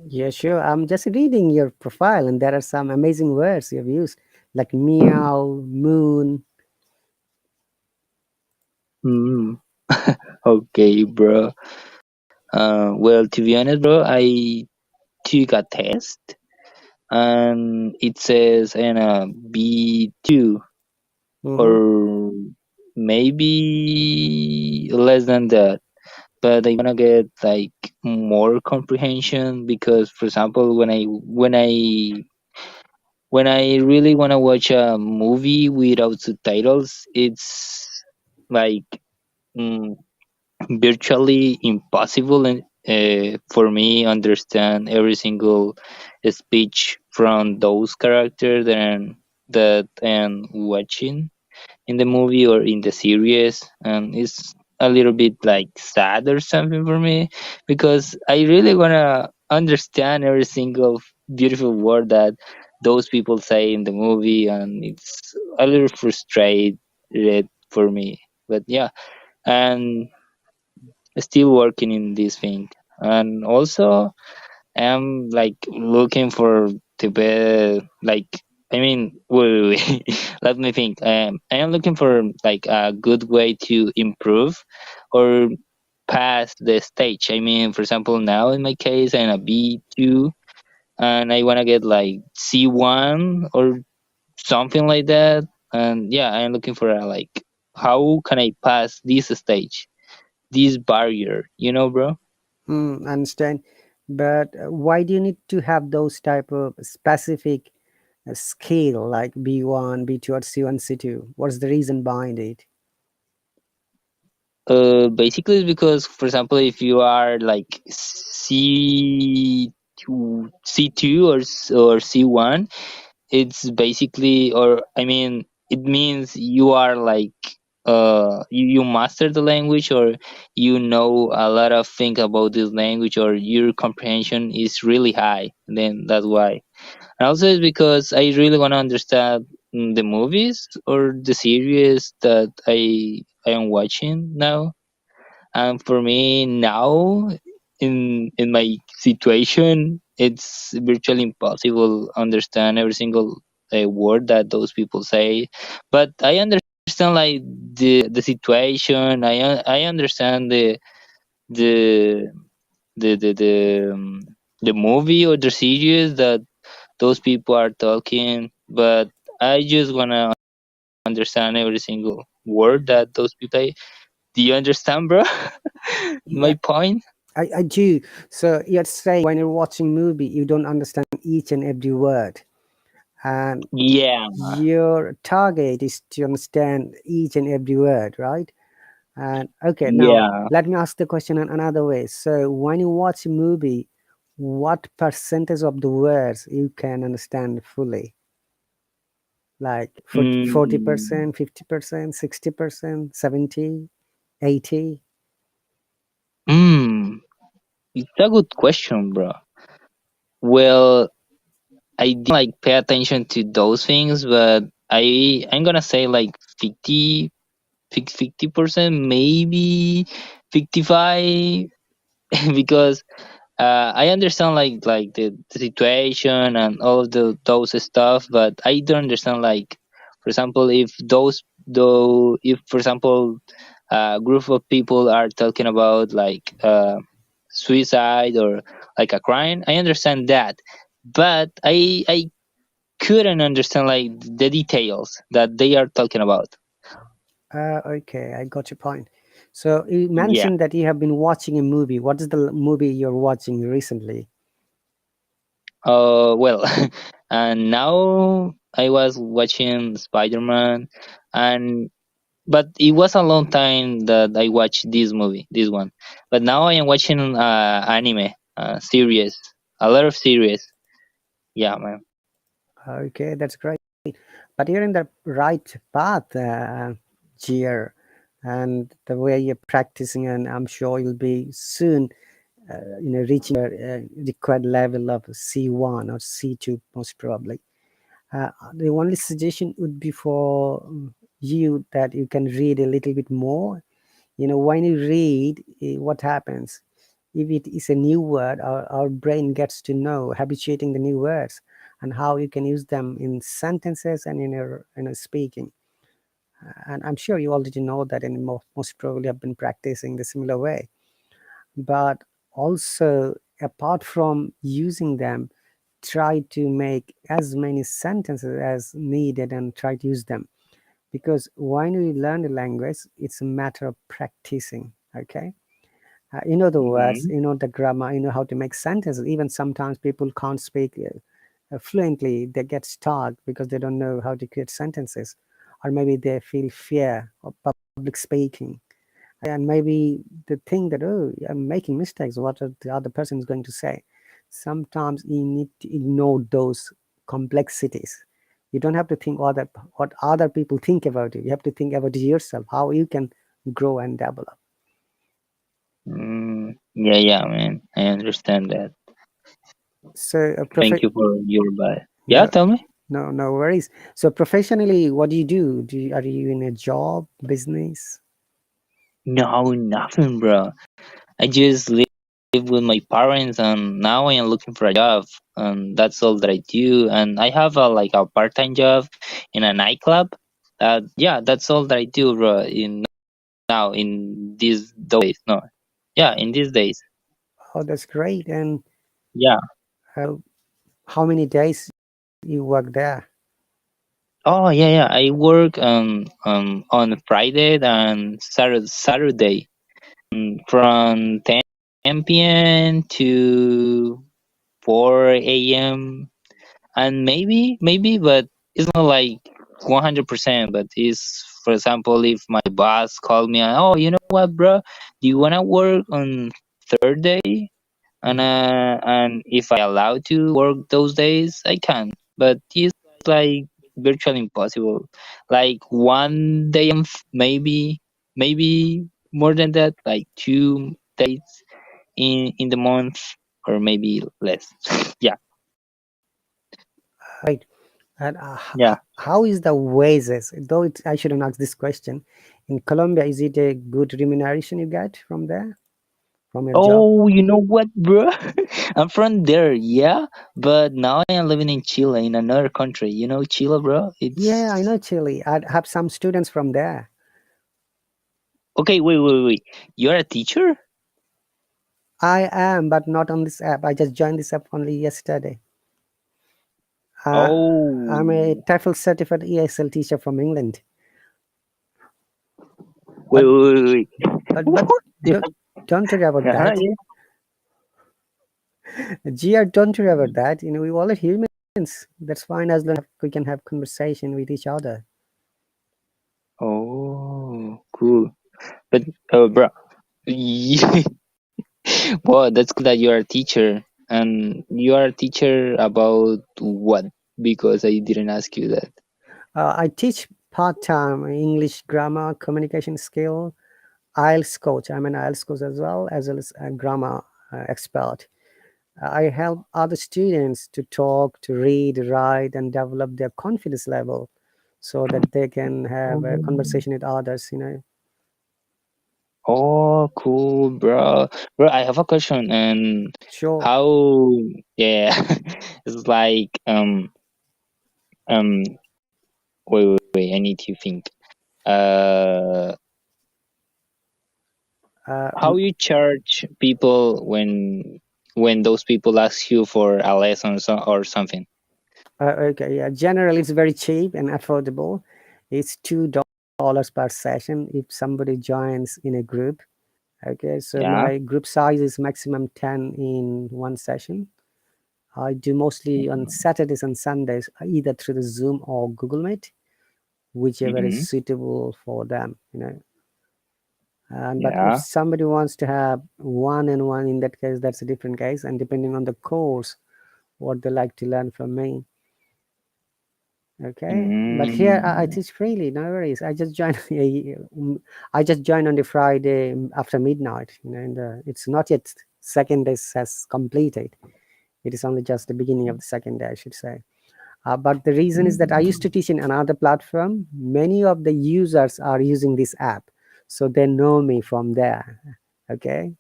Yeah, sure. I'm just reading your profile and there are some amazing words you've used like meow, moon. Mm. Okay, bro. Well, to be honest, bro, I took a test and it says in a B2 Mm-hmm. or maybe less than that. But I wanna get like more comprehension because, for example, when I really wanna watch a movie without subtitles, it's like mm, virtually impossible and for me understand every single speech from those characters that I'm watching in the movie or in the series, and it's a little bit like sad or something for me because I really wanna understand every single beautiful word that those people say in the movie, and it's a little frustrated for me. But yeah, and still working in this thing, and also I'm like looking for the best, like, I mean, wait. Let me think. I am looking for like a good way to improve or pass the stage. I mean, for example, now in my case, I'm a B2, and I want to get like C1 or something like that. And yeah, I'm looking for a like, how can I pass this stage, this barrier? You know, bro. Understand. But why do you need to have those type of specific scale like B1, B2, or C1, C2? What's the reason behind it? Basically, it's because, for example, if you are like C2 or C1, it's basically, or I mean, it means you are like you master the language, or you know a lot of things about this language, or your comprehension is really high. Then that's why. And also it's because I really want to understand the movies or the series that I am watching now. And for me now, in my situation, it's virtually impossible understand every single word that those people say. But I understand like the situation. I understand the the movie or the series that those people are talking. But I just wanna understand every single word that those people say. Do you understand, bro? My Yeah, point? I do. So you're saying when you're watching movie, you don't understand each and every word, and Yeah. your target is to understand each and every word, right? And okay, now Yeah. let me ask the question in another way. So when you watch a movie, what percentage of the words you can understand fully? Like 40%, 50%, 60%, 70, 80? Mm, it's a good question, bro. Well, I didn't like pay attention to those things, but I'm gonna say like 50%, maybe 55, because I understand like the situation and all of those stuff, but I don't understand like, for example, if for example a group of people are talking about like suicide or like a crime, I understand that, but I couldn't understand like the details that they are talking about. Okay, I got your point. So you Yeah. mentioned that you have been watching a movie. What is the movie you're watching recently? Well, and now I was watching Spider-Man, and but it was a long time that I watched this movie, this one. But now I am watching anime series, a lot of series. Yeah, man. Okay, that's great. But you're in the right path, Gier, and the way you're practicing, and I'm sure you'll be soon, reaching a required level of C1 or C2, most probably. The only suggestion would be for you that you can read a little bit more. When you read, what happens? If it is a new word, our brain gets to know, habituating the new words and how you can use them in sentences and in your speaking. And I'm sure you already know that, and most probably have been practicing the similar way. But also, apart from using them, try to make as many sentences as needed and try to use them, because when we learn a language, it's a matter of practicing. Okay, you know the words, Hmm. you know the grammar, you know how to make sentences. Even sometimes people can't speak fluently, they get stuck because they don't know how to create sentences, or maybe they feel fear of public speaking, and maybe they think that, oh, I'm making mistakes, what are the other person is going to say. Sometimes you need to ignore those complexities. You don't have to think what other people think about you. You have to think about yourself, how you can grow and develop. Yeah, yeah, man. I understand that. So Thank you for your advice. Yeah, no, tell me. no worries. So professionally, what do you do? Are you in a job, business? No, nothing, bro. I just live with my parents, and now I am looking for a job, and that's all that I do. And I have a part-time job in a nightclub. Yeah, that's all that I do, bro. In these days, no. Yeah, in these days. Oh, that's great. And Yeah. how many days you work there? Oh yeah. I work on Friday and Saturday, from 10 p.m. to 4 a.m. And maybe, but it's not like 100%. But it's, for example, if my boss called me, oh, you know what, bro? Do you wanna work on Thursday? And if I allowed to work those days, I can. But it's like virtually impossible. Like one day a month, maybe more than that, like 2 days in the month, or maybe less. Yeah. Right. And Yeah. how is the wages? Though I shouldn't ask this question. In Colombia, is it a good remuneration you get from there, from your job? Oh, you know what, bro? I'm from there, yeah, but now I am living in Chile, in another country. You know Chile, bro? It's Yeah, I know Chile. I have some students from there. okay. Wait. You're a teacher? I am, but not on this app. I just joined this app only yesterday. I'm a Oh, TEFL certified ESL teacher from England. wait, But wait, wait. but What the don't worry about that. yeah. Gia, don't worry about that. You know, we all are humans. That's fine as long as we can have conversation with each other. Oh, cool. But bro, well, that's cool that you are a teacher, and you are a teacher about what? Because I didn't ask you that. I teach part-time English grammar, communication skill, IELTS coach. I'm an IELTS coach as well as a grammar expert. I help other students to talk, to read, write, and develop their confidence level so that they can have a conversation with others, you know. Oh, cool, bro. Bro, I have a question. And Sure. how? Yeah, it's like um. Wait. I need to think. Uh, how you charge people when those people ask you for a lesson or something? Okay, yeah. Generally, it's very cheap and affordable. It's $2 per session if somebody joins in a group. Okay, so Yeah. my group size is maximum 10 in one session. I do mostly on Saturdays and Sundays, either through the Zoom or Google Meet, whichever is Mm-hmm. suitable for them, you know. And but if Yeah. somebody wants to have one-on-one, in that case, that's a different case. And depending on the course, what they like to learn from me. Okay, but here I Mm. teach freely, no worries. I just joined. I just joined on the Friday after midnight. You know, and it's not yet second day has completed. It is only just the beginning of the second day, I should say. But the reason is that I used to teach in another platform. Many of the users are using this app, so they know me from there. Okay,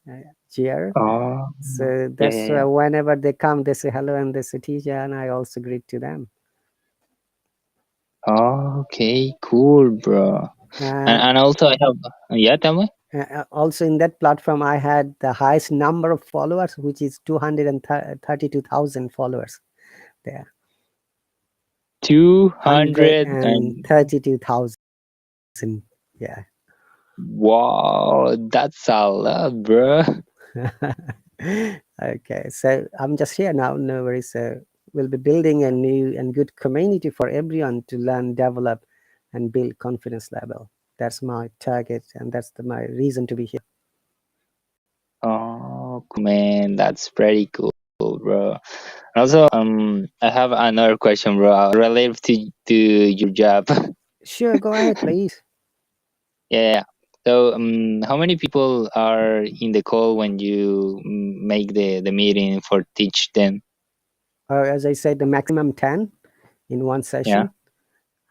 here. Oh, So that's yeah. whenever they come, they say hello and they say teacher, and I also greet to them. Okay, cool, bro. And And also I have, yeah, tell me. also in that platform, I had the highest number of followers, which is 232,000 followers there. 200 and 132,000. Yeah. wow, that's a lot, bro. Okay, so I'm just here now. No worries. We'll be building a new and good community for everyone to learn, develop, and build confidence level. That's my target, and that's my reason to be here. Oh, cool, man, that's pretty cool, bro. Also, I have another question, bro, related to your job. Sure, go ahead, please. Yeah. So, how many people are in the call when you make the meeting for teach them? As I said, the maximum 10 in one Yeah. session,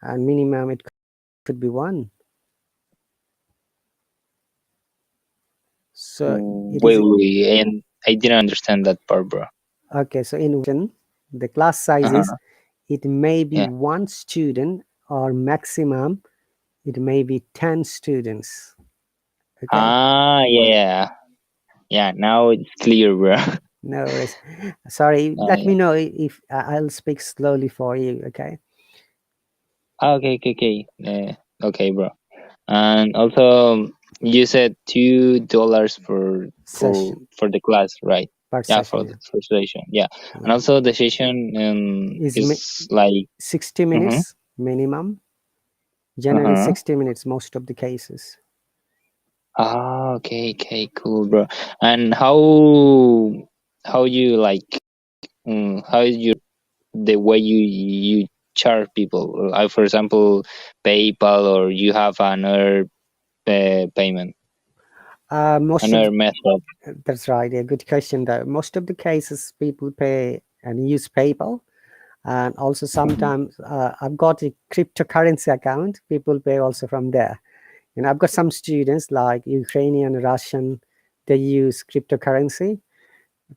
and minimum it could be one. So it is Wait, and I didn't understand that part, bro. okay. So in one, the class size is Uh-huh. it may be Yeah. one student, or maximum it may be 10 students. Okay. Ah, yeah. Yeah, now it's clear, bro. No worries. Sorry, let me Yeah. know if I'll speak slowly for you, okay? Okay. Okay, bro. And also, you said $2 Session, for the class, right? per Yeah, session, yeah. for session. Yeah, and Yeah. also the session Is is like 60 mm-hmm, minutes minimum. Generally uh-huh. 60 minutes, most of the cases. Ah, okay, cool, bro. And how you like how is your the way you charge people? For example, PayPal, or you have another payment, Most of another method. That's right. A good question. Though most of the cases, people pay and use PayPal, and also sometimes I've got a cryptocurrency account. People pay also from there. And I've got some students like Ukrainian, Russian. They use cryptocurrency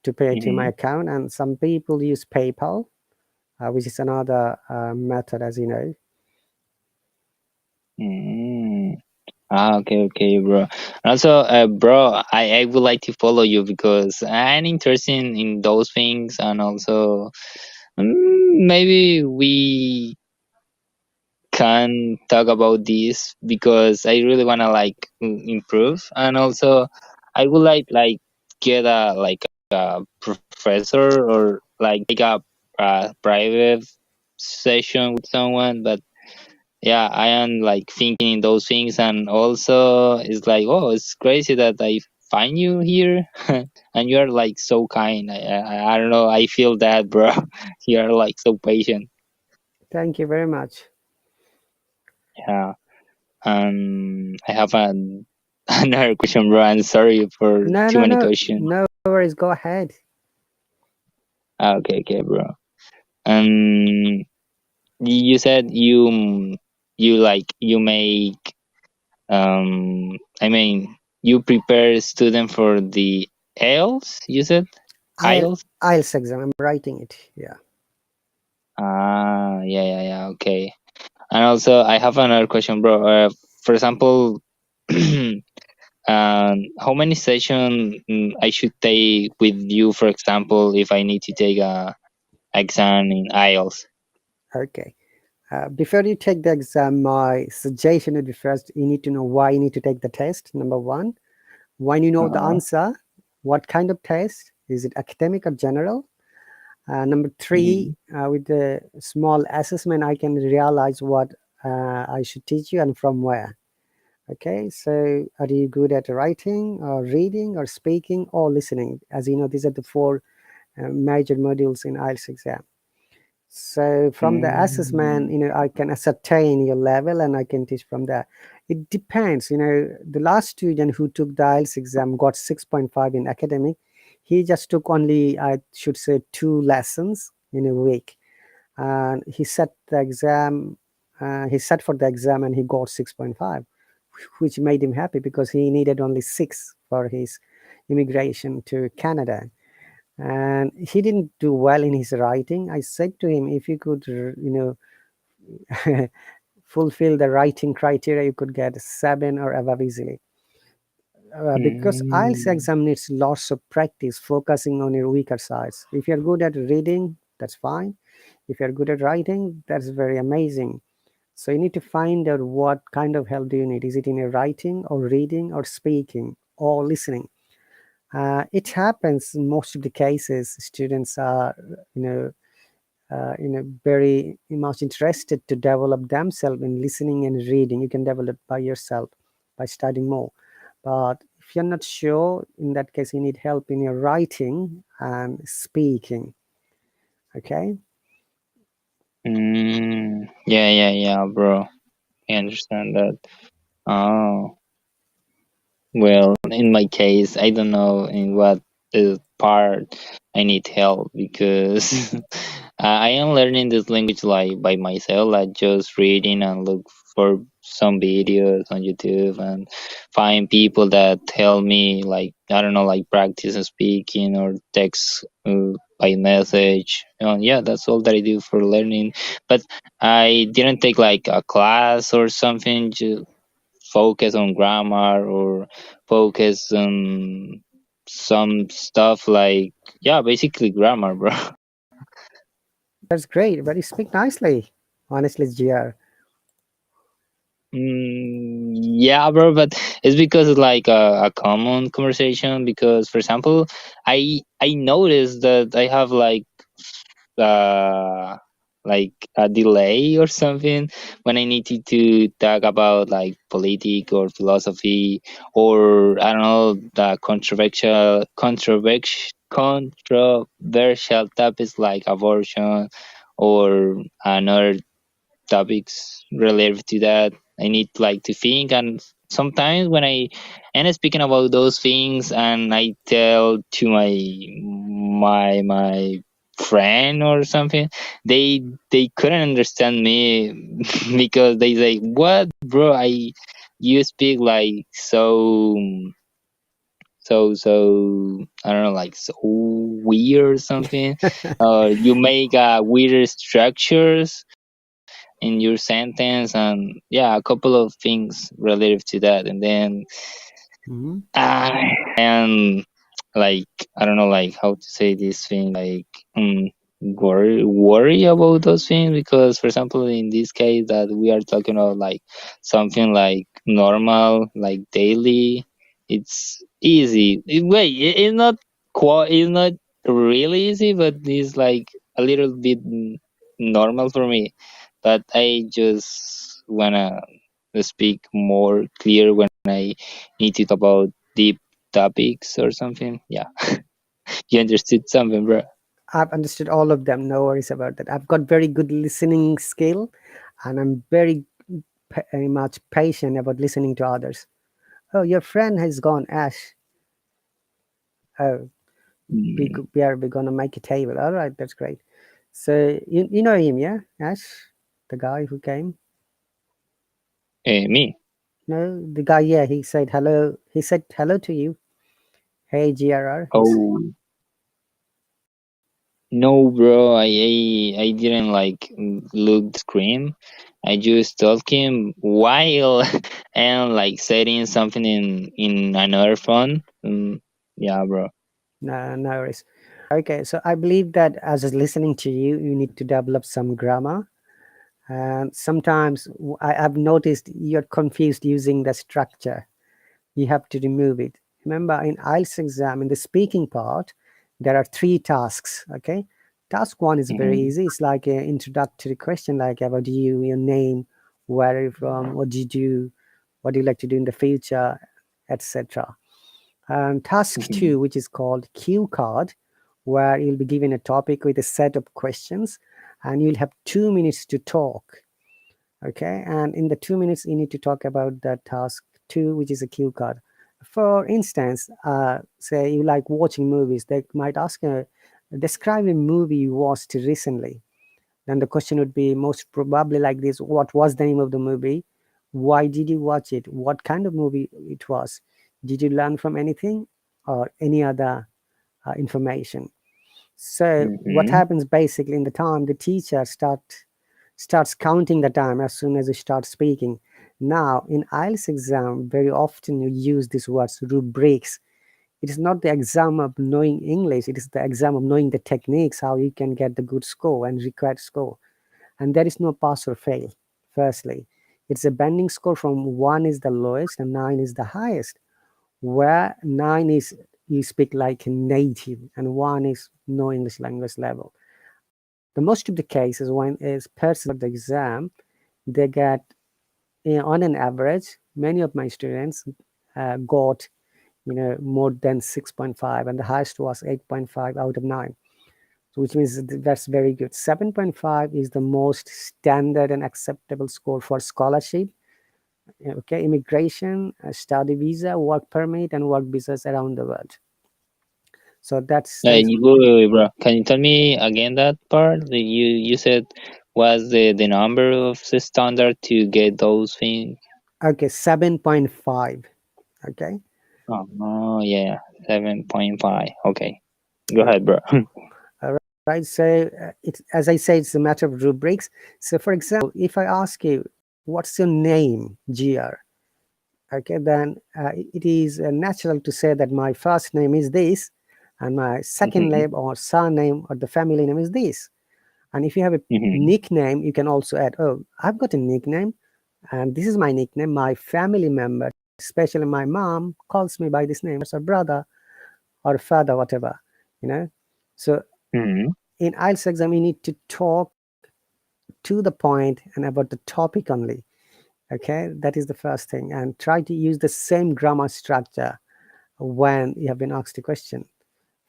to pay to my Mm-hmm. account, and some people use PayPal, which is another method, as you know. Mm. Ah, okay, bro. And also, bro, I would like to follow you because I'm interested in those things, and also maybe we can talk about this because I really wanna like improve, and also I would like get a professor, or like take a private session with someone. But yeah, I am like thinking those things, and also it's like, oh, it's crazy that I find you here, and you are like so kind. I don't know, I feel that, bro. You are like so patient. Thank you very much. Yeah. I have another question, bro. I'm sorry for No, too no, many no, questions. no worries. Go ahead. Okay, bro. Um, you said you like you make I mean, you prepare student for the IELTS. You said IEL, IELTS. IELTS exam. I'm writing it. Yeah. Ah, yeah. Okay. And also, I have another question, bro. For example, how many sessions I should take with you, for example, if I need to take a exam in IELTS? Okay. Before you take the exam, my suggestion would be first, you need to know why you need to take the test. Number one, when you know the Uh-huh. answer, what kind of test? Is it academic or general? Number Mm-hmm. three, with the small assessment, I can realize what I should teach you and from where. Okay, so are you good at writing or reading or speaking or listening? As you know, these are the four major modules in IELTS exam. So from the assessment, I can ascertain your level and I can teach from there. It depends. The last student who took the IELTS exam got 6.5 in academic. He just took only, I should say, 2 lessons in a week. And he set the exam, he sat for the exam and he got 6.5, which made him happy because he needed only 6 for his immigration to Canada. And he didn't do well in his writing. I said to him, if you could, fulfill the writing criteria, you could get 7 or above easily. Because IELTS exam needs lots of practice, focusing on your weaker sides. If you're good at reading, that's fine. If you're good at writing, that's very amazing. So you need to find out what kind of help do you need. Is it in your writing or reading or speaking or listening? It happens in most of the cases. Students are, very much interested to develop themselves in listening and reading. You can develop by yourself by studying more. But if you're not sure, in that case, you need help in your writing and speaking. Okay. Yeah, bro. I understand that. Oh. Well, in my case, I don't know in what part I need help because I am learning this language like by myself, like just reading and look for some videos on YouTube and find people that help me, like I don't know, like practice speaking or text by message. Yeah, that's all that I do for learning. But I didn't take like a class or something. Just focus on grammar or focus on some stuff like, yeah, basically grammar, bro. That's great, but you speak nicely, honestly, GR. Yeah, bro, but it's because it's like a common conversation. Because, for example, I noticed that I have uh like a delay or something when I needed to talk about like politics or philosophy, or I don't know, the controversial topics like abortion or another topics related to that. I need like to think, and sometimes when I end up speaking about those things and I tell to my friend or something, they couldn't understand me because they say, "What, bro? You speak like so I don't know, like so weird or something. You make weird structures in your sentence, and yeah, a couple of things related to that. And then Mm-hmm. and like, I don't know, like how to say this thing, like worry about those things, because for example in this case that we are talking about like something like normal, like daily, it's easy. It's not it's not really easy, but it's like a little bit normal for me. But I just wanna speak more clear when I need to talk about deep topics or something. Yeah, you understood something, bro. I've understood all of them. No worries about that. I've got very good listening skill, and I'm very much patient about listening to others. Oh, your friend has gone, Ash. Oh, Mm, we're gonna make a table. All right, that's great. So you know him, yeah, Ash, the guy who came. me? No, the guy. Yeah, he said hello. He said hello to you. Hey, GRR. He's Oh no, bro. I didn't like look the screen. I just talking while and like setting something in another phone. Yeah, bro. no worries. Okay, so I believe that as is listening to you, you need to develop some grammar. And sometimes I've noticed you're confused using the structure. You have to remove it. Remember, in IELTS exam, in the speaking part, there are 3 tasks. Okay, task 1 is very Mm-hmm. easy. It's like an introductory question, like about you, your name, where are you from, what do you do, what do you like to do in the future, etc. And task Mm-hmm. 2, which is called cue card, where you'll be given a topic with a set of questions, and you'll have 2 minutes to talk. Okay, and in the 2 minutes you need to talk about the task 2, which is a cue card. For instance, say you like watching movies, they might ask describe a movie you watched recently. Then the question would be most probably like this: what was the name of the movie, why did you watch it, what kind of movie it was, did you learn from anything, or any other information. So what Mm-hmm. happens basically, in the time the teacher starts counting the time as soon as you start speaking. Now, in IELTS exam, very often you use these words, rubrics. It is not the exam of knowing English, it is the exam of knowing the techniques, how you can get the good score and required score. And there is no pass or fail, firstly. It's a bending score from 1 is the lowest and 9 is the highest, where 9 is you speak like a native and 1 is no English language level. The most of the cases when is person the exam, they get on an average, many of my students got more than 6.5, and the highest was 8.5 out of 9. So which means that's very good. 7.5 is the most standard and acceptable score for scholarship, okay, immigration, study visa, work permit, and work visas around the world. So that's Wait, bro. Can you tell me again that part that you said was the number of the standard to get those things? okay. 7.5. Okay. Oh, yeah, 7.5. Okay, go ahead, bro. All right. So it's, as I say, it's a matter of rubrics. So for example, if I ask you, what's your name, GR? okay, then it is natural to say that my first name is this, and my second name or surname or the family name is this. And if you have a nickname, you can also add, oh, I've got a nickname, and this is my nickname. My family member, especially my mom, calls me by this name, or brother or father, whatever, you know. So in IELTS exam, you need to talk to the point and about the topic only. Okay, that is the first thing, and try to use the same grammar structure when you have been asked a question.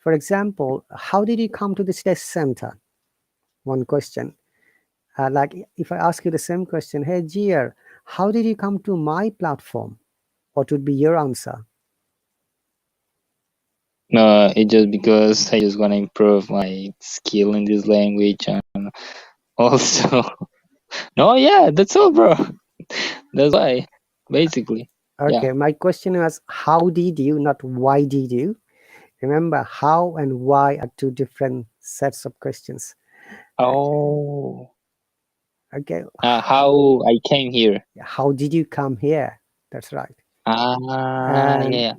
For example, how did you come to this test center? One question. Like if I ask you the same question, hey Gier, how did you come to my platform? What would be your answer? No, it's just because I just want to improve my skill in this language, and also, no, yeah, that's all, bro. That's why, basically. Okay, Yeah. my question was, how did you, not why did you? Remember, how and why are two different sets of questions. Oh. Okay. How I came here. How did you come here? That's right. And yeah.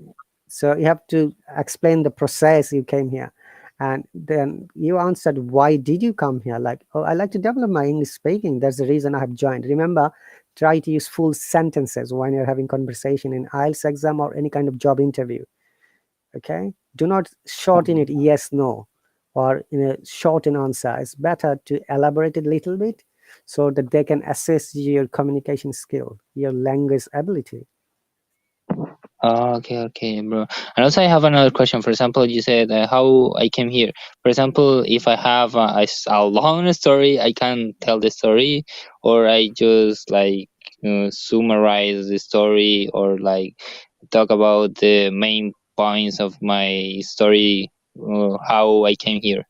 So you have to explain the process you came here. And then you answered, why did you come here? Like, oh, I like to develop my English speaking. That's the reason I have joined. Remember, try to use full sentences when you're having conversation in IELTS exam or any kind of job interview. Okay? Do not shorten it yes, no, or in a shorten answer. It's better to elaborate it a little bit so that they can assess your communication skill, your language ability. Okay, bro. And also, I have another question. For example, you said how I came here. For example, if I have a long story, I can tell the story, or I just like summarize the story, or like talk about the main points of my story, how I came here.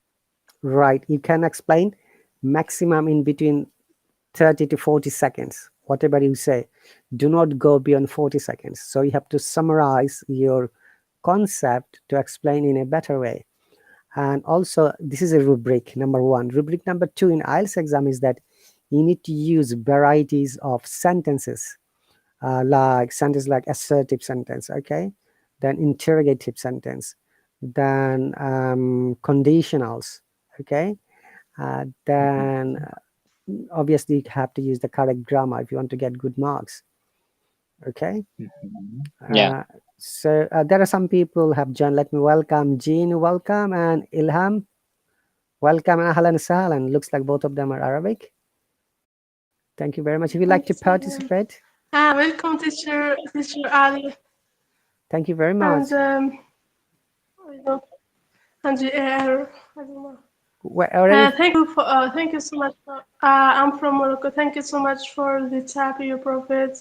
Right. You can explain maximum in between 30 to 40 seconds, whatever you say. Do not go beyond 40 seconds. So you have to summarize your concept to explain in a better way. And also, this is a rubric, number one. Rubric number two in IELTS exam is that you need to use varieties of sentences, like sentence like assertive sentence, okay? Then interrogative sentence, then conditionals, okay? Then obviously you have to use the correct grammar if you want to get good marks. Okay. Yeah. So there are some people have joined. Let me welcome Jean, welcome, and Ilham, welcome, and Ahlan Sahlan. Looks like both of them are Arabic. Thank you very much. If you'd like to participate. Welcome, teacher Ali. Thank you very much. And I don't know. Thank you so much. I'm from Morocco. Thank you so much for the type you provide.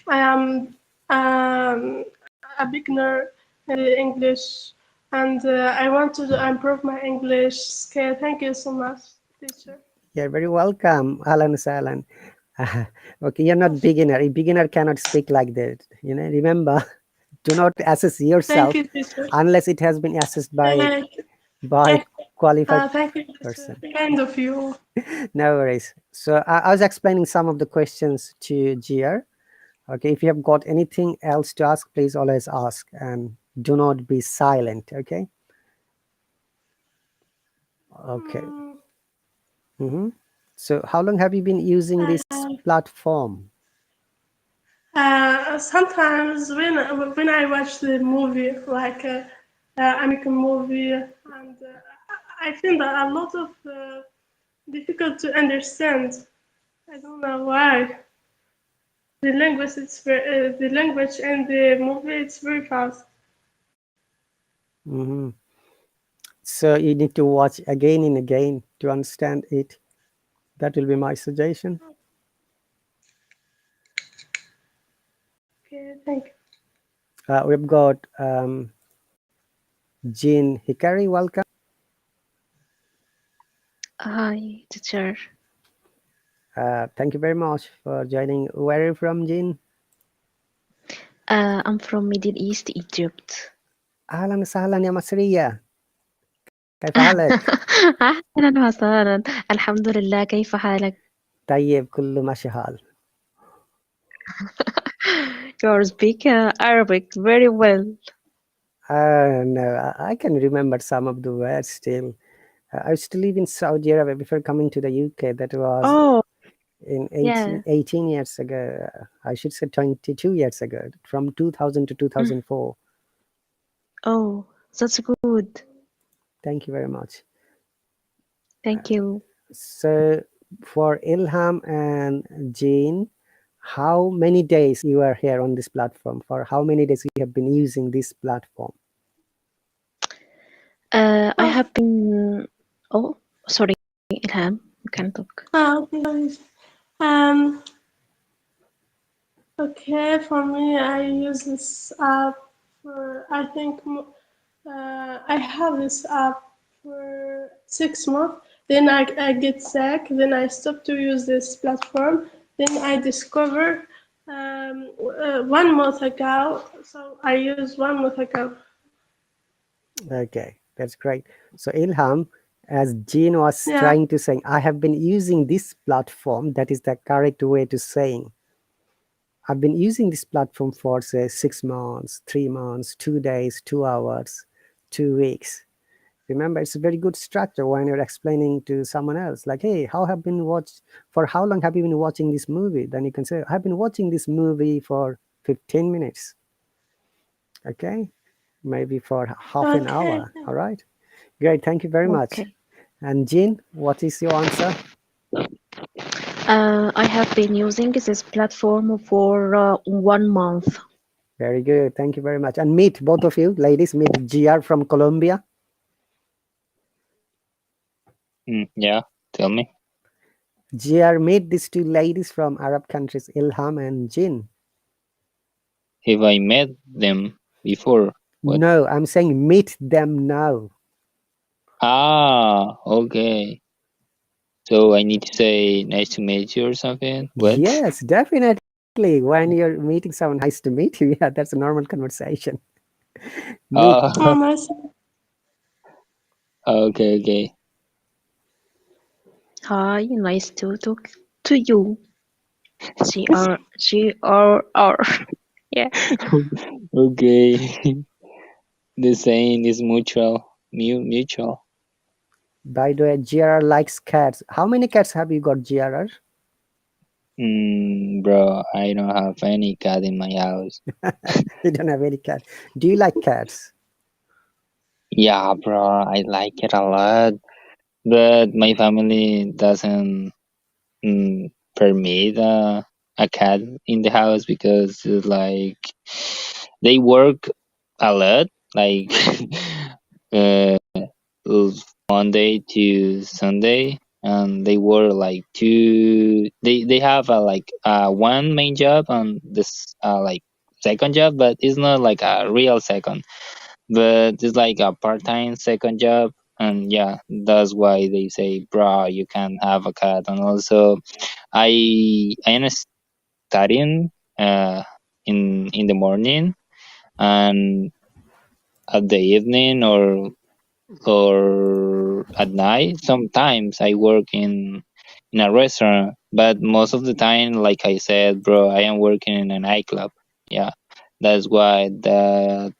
I am a beginner in English, and I want to improve my English skill. Thank you so much, teacher. You're very welcome, Ahlan Sahlan. Okay, you're not beginner. A beginner cannot speak like that. You know, remember, do not assess yourself unless it has been assessed by qualified person. Kind of you. No worries. So I was explaining some of the questions to Gier. Okay, if you have got anything else to ask, please always ask and do not be silent. Okay. Okay. So how long have you been using this platform? Sometimes when I watch the movie, like American movie, and I find that a lot of difficult to understand. I don't know why. The language the language in the movie it's very fast. So you need to watch again and again to understand it. That will be my suggestion. Okay, thank you. We've got Jean Hikari, welcome. Hi, teacher. Thank you very much for joining. Where are you from, Jean? I'm from Middle East, Egypt. أهلا وسهلا يا مصرية. كيف حالك؟ أهلا وسهلا. الحمد لله، كيف حالك؟ طيب كله ماشي حال. You speak Arabic very well. No, I can remember some of the words still. I used to live in Saudi Arabia before coming to the UK. That was Oh, in yeah. 18 years ago. I should say 22 years ago, from 2000 to 2004. Oh, that's good. Thank you very much. Thank you. So for Ilham and Jean, how many days you are here on this platform? For how many days you have been using this platform? I have been. Oh, sorry, Ilham. You can talk. Okay. Okay, for me, I use this app for, I think, I have this app for 6 months. Then I get sick. Then I stop to use this platform. Then I discover 1 month ago. So I use 1 month ago. Okay, that's great. So Ilham, as Jean was Yeah. trying to say, I have been using this platform. That is the correct way to saying. I've been using this platform for say 6 months, 3 months, 2 days, 2 hours, 2 weeks. Remember, it's a very good structure when you're explaining to someone else, like, hey, for how long have you been watching this movie? Then you can say, I've been watching this movie for 15 minutes. Okay, maybe for half an hour. All right, great, thank you very much. Okay. And Jean, what is your answer? I have been using this platform for 1 month. Very good, thank you very much. And meet both of you, ladies, meet GR from Colombia. Yeah, tell me. GR, meet these two ladies from Arab countries, Ilham and Jean. Have I met them before? What? No, I'm saying meet them now. Ah, okay. So I need to say nice to meet you or something? What? Yes, definitely. When you're meeting someone, nice to meet you. Yeah, that's a normal conversation. Meet. Okay, okay. Hi, nice to talk to you. GR. Yeah. Okay. The saying is mutual. Mutual. By the way, GRR likes cats. How many cats have you got, GRR? Bro, I don't have any cat in my house. You don't have any cat. Do you like cats? Yeah, bro, I like it a lot. But my family doesn't permit a cat in the house because it's like they work a lot, like uh, Monday to Sunday, and they work like two. They have a like one main job and this like second job, but it's not like a real second, but it's like a part-time second job. And yeah, that's why they say, bro, you can have a cat. And also I am studying in the morning, and at the evening or at night sometimes I work in a restaurant, but most of the time, like I said, bro, I am working in a nightclub. Yeah, that's why that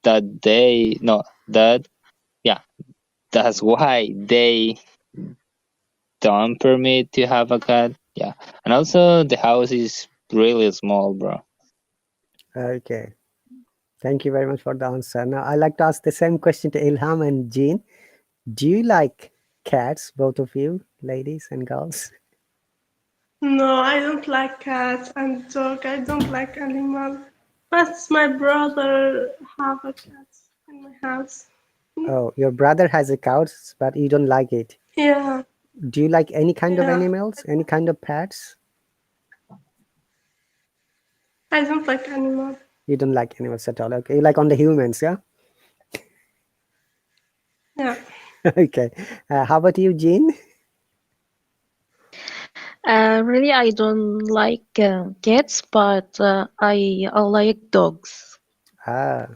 they no that yeah, that's why they don't permit to have a cat. Yeah, and also the house is really small, bro. Okay. Thank you very much for the answer. Now, I like to ask the same question to Ilham and Jean. Do you like cats, both of you, ladies and girls? No, I don't like cats and dog. I don't like animals. But my brother have a cat in my house. Oh, your brother has a cat, but you don't like it. Yeah. Do you like any kind of Yeah. animals, any kind of pets? I don't like animals. You don't like animals at all. Okay, you like only humans, yeah? Yeah. Okay. How about you, Jean? Really, I don't like cats, but I like dogs. Ah,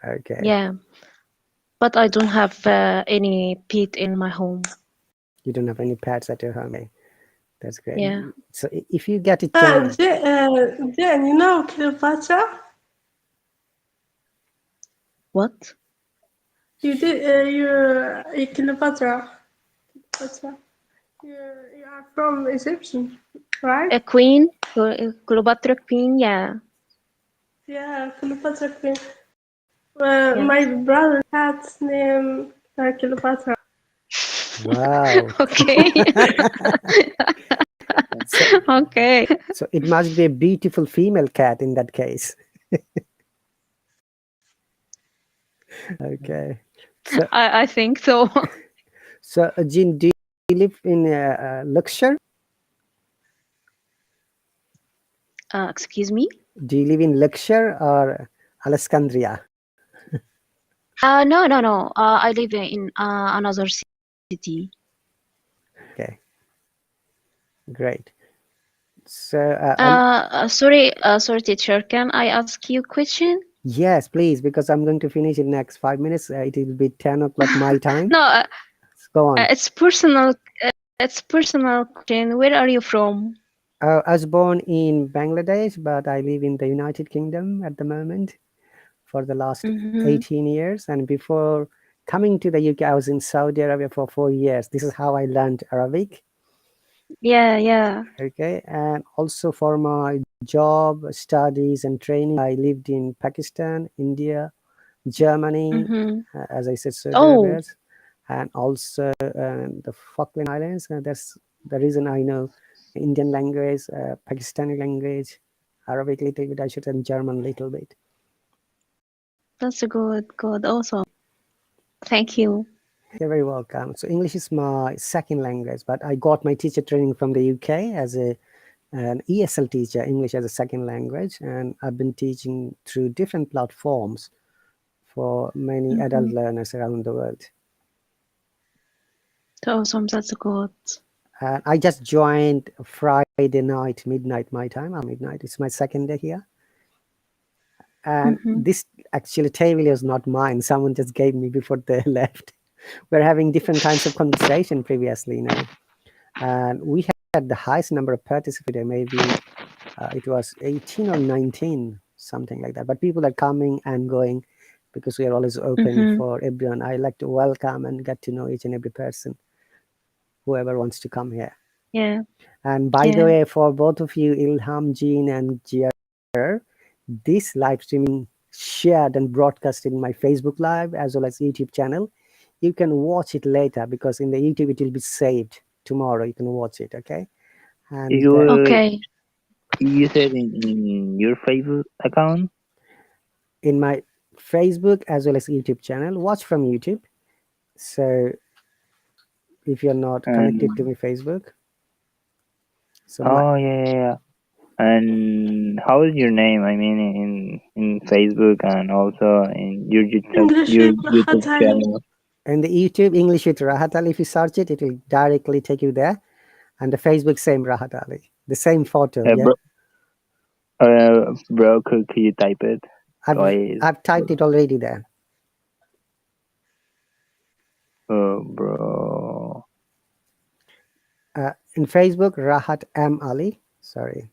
okay. Yeah, but I don't have any pet in my home. You don't have any pets at your home. Okay. That's great. Yeah. So if you get a chance, Jen, you know Cleopatra? What? You did. You're Cleopatra. Cleopatra. You are from Egyptian, right? A queen, Cleopatra queen. Yeah. Yeah, Cleopatra Queen. Yeah. My brother cat's name Cleopatra. wow. Okay. So, Okay. so it must be a beautiful female cat in that case. Okay. So, I think so. so Jean, do you live in Luxor? Excuse me. Do you live in Luxor or Alexandria? No, no, no. I live in another city. Okay, great. So, Sorry, teacher. Can I ask you a question? yes, please, because I'm going to finish in next 5 minutes. It will be 10 o'clock my time. No, Go on. it's personal. It's personal question. Where are you from? I was born in Bangladesh, but I live in the United Kingdom at the moment for the last 18 years. And before coming to the UK, I was in Saudi Arabia for 4 years. This is how I learned Arabic. Yeah, yeah. Okay. And also for my job, studies, and training, I lived in Pakistan, India, Germany, as I said, Saudi Arabia, and also the Falkland Islands. That's the reason I know Indian language, Pakistani language, Arabic little bit, I should say, and German little bit. That's good. Awesome. Thank you. You're very welcome. So English is my second language, but I got my teacher training from the UK as an ESL teacher, English as a second language, and I've been teaching through different platforms for many adult learners around the world. Awesome. That's good. I just joined Friday night, midnight my time. Midnight. It's my second day here. And this actually table is not mine. Someone just gave me before they left. We're having different kinds of conversation previously, you know. And we had the highest number of participants. Maybe it was 18 or 19, something like that. But people are coming and going because we are always open for everyone. I like to welcome and get to know each and every person, whoever wants to come here. Yeah. And by the way, for both of you, Ilham, Jean, and Jia, this live streaming shared and broadcasted in my Facebook Live as well as YouTube channel. You can watch it later because in the YouTube it will be saved tomorrow. You can watch it, okay? And Okay. You said in your Facebook account? In my Facebook as well as YouTube channel. Watch from YouTube. So if you're not connected to my Facebook. So yeah. And how is your name? I mean, in Facebook and also in your YouTube channel. And the YouTube English with Rahat Ali, if you search it, it will directly take you there. And the Facebook same Rahat Ali, the same photo. Bro, could you type it? I've typed it already there. Bro. In Facebook, Rahat M Ali. Sorry.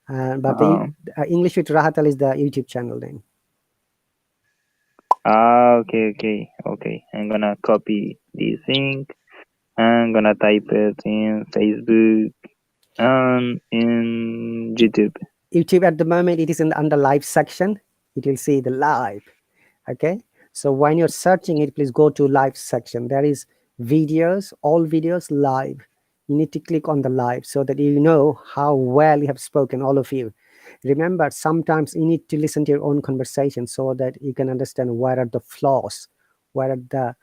But the English with Rahat Ali is the YouTube channel name. Okay. I'm gonna copy this link. I'm gonna type it in Facebook and in YouTube. YouTube at the moment, it is under live section. It will see the live. Okay. So when you're searching it, please go to live section. There is videos, all videos live. You need to click on the live so that you know how well you have spoken, all of you. Remember, sometimes you need to listen to your own conversation so that you can understand where are the flaws, where are the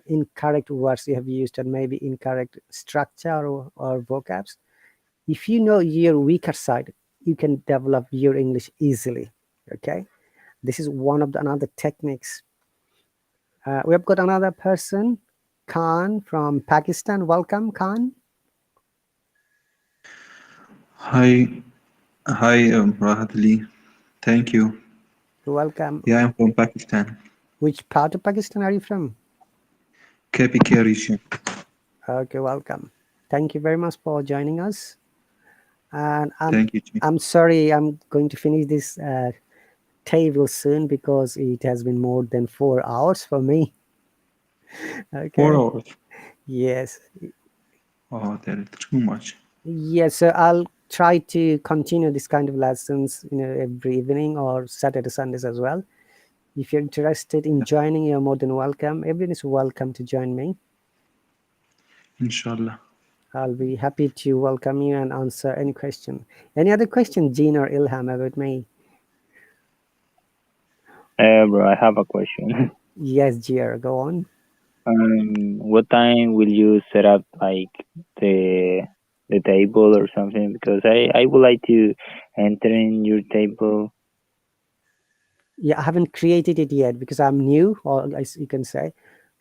incorrect words you have used, and maybe incorrect structure or vocabs. If you know your weaker side, you can develop your English easily. Okay, this is one of the another techniques. We have got another person, Khan from Pakistan. Welcome, Khan. Hi, Rahat Ali. Thank you. You're welcome. Yeah, I'm from Pakistan. Which part of Pakistan are you from? KPK region. Okay, welcome. thank you very much for joining us. And Thank you. I'm sorry, I'm going to finish this table soon because it has been more than 4 hours for me. Okay. 4 hours. Yes. Oh, that is too much. Yes, so I'll try to continue this kind of lessons, every evening or Saturday, Sundays as well. If you're interested in joining, you're more than welcome. Everyone is welcome to join me. Inshallah. I'll be happy to welcome you and answer any question. Any other question, Jean or Ilham, about me? Bro, I have a question. Yes, Jir, go on. What time will you set up like the table or something? Because I would like to enter in your table. Yeah, I haven't created it yet because I'm new, or as you can say,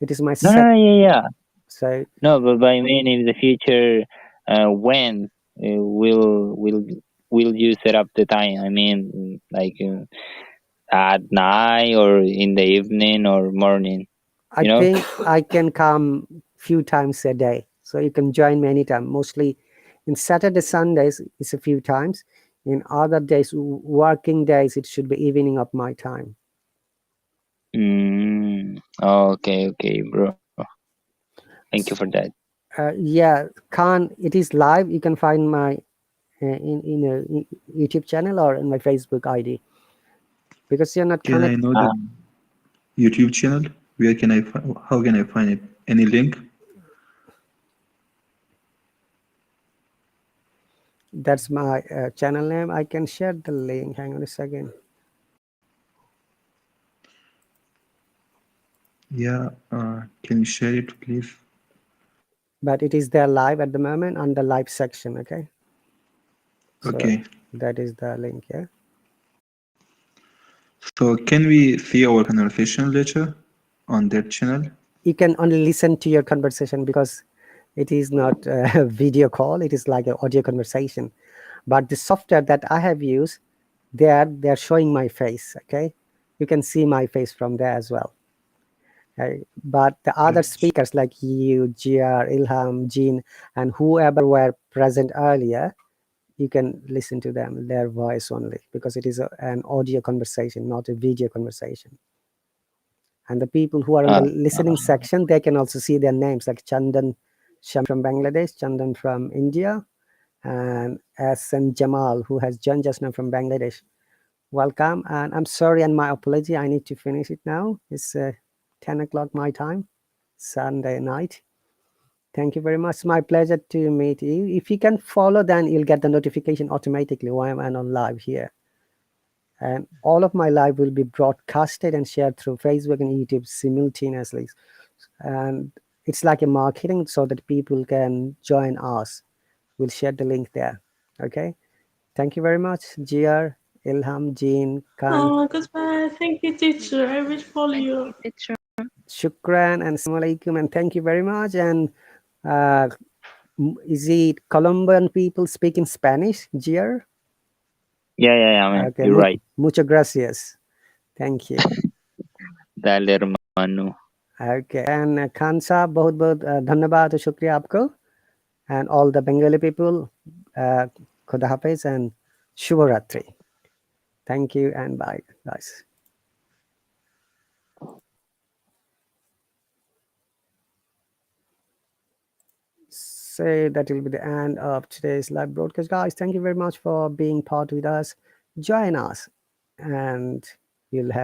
it is my No, yeah. So No, but I mean in the future, when will you set up the time? I mean, like at night or in the evening or morning? I think I can come few times a day. So you can join me anytime. Mostly in Saturday, Sundays, it's a few times. In other days, working days, it should be evening of my time. Okay, bro. Thank you for that. Yeah, Khan, it is live. You can find my in a YouTube channel or in my Facebook ID. Because you're not Can I connected. know the YouTube channel? Where can I how can I find it? Any link? That's my channel name. I can share the link. Hang on a second. Yeah, can you share it, please? But it is there live at the moment on the live section. Okay. Okay. So that is the link. Yeah. So can we see our conversation later on that channel? You can only listen to your conversation because it is not a video call. It is like an audio conversation. But the software that I have used, they're showing my face. Okay. You can see my face from there as well. But the other speakers like you, GR, Ilham, Jean, and whoever were present earlier, you can listen to them, their voice only, because it is an audio conversation, not a video conversation. And the people who are in the listening section, they can also see their names, like Chandan Sham from Bangladesh, Chandan from India, and SN Jamal, who has joined just now from Bangladesh. Welcome, and I'm sorry and my apology, I need to finish it now. It's 10 o'clock my time, Sunday night. Thank you very much. It's my pleasure to meet you. If you can follow, then you'll get the notification automatically when I'm on live here. And all of my live will be broadcasted and shared through Facebook and YouTube simultaneously. And it's like a marketing so that people can join us. We'll share the link there. Okay. Thank you very much, GR, Ilham, Jean, Khan. Oh, goodbye. Thank you, teacher. I will follow you. Shukran and Assalamu alaikum, and thank you very much. And is it Colombian people speaking Spanish, GR? Yeah, man. Okay, You're right. Muchas gracias. Thank you. Dale, hermano. Okay, and Khan साहब बहुत बहुत धन्यवाद और शुक्रिया आपको, and all the Bengali people, खुदा हाफिज and शुभरात्रि. Thank you and bye, guys. So that will be the end of today's live broadcast, guys. Thank you very much for being part with us. Join us, and you'll have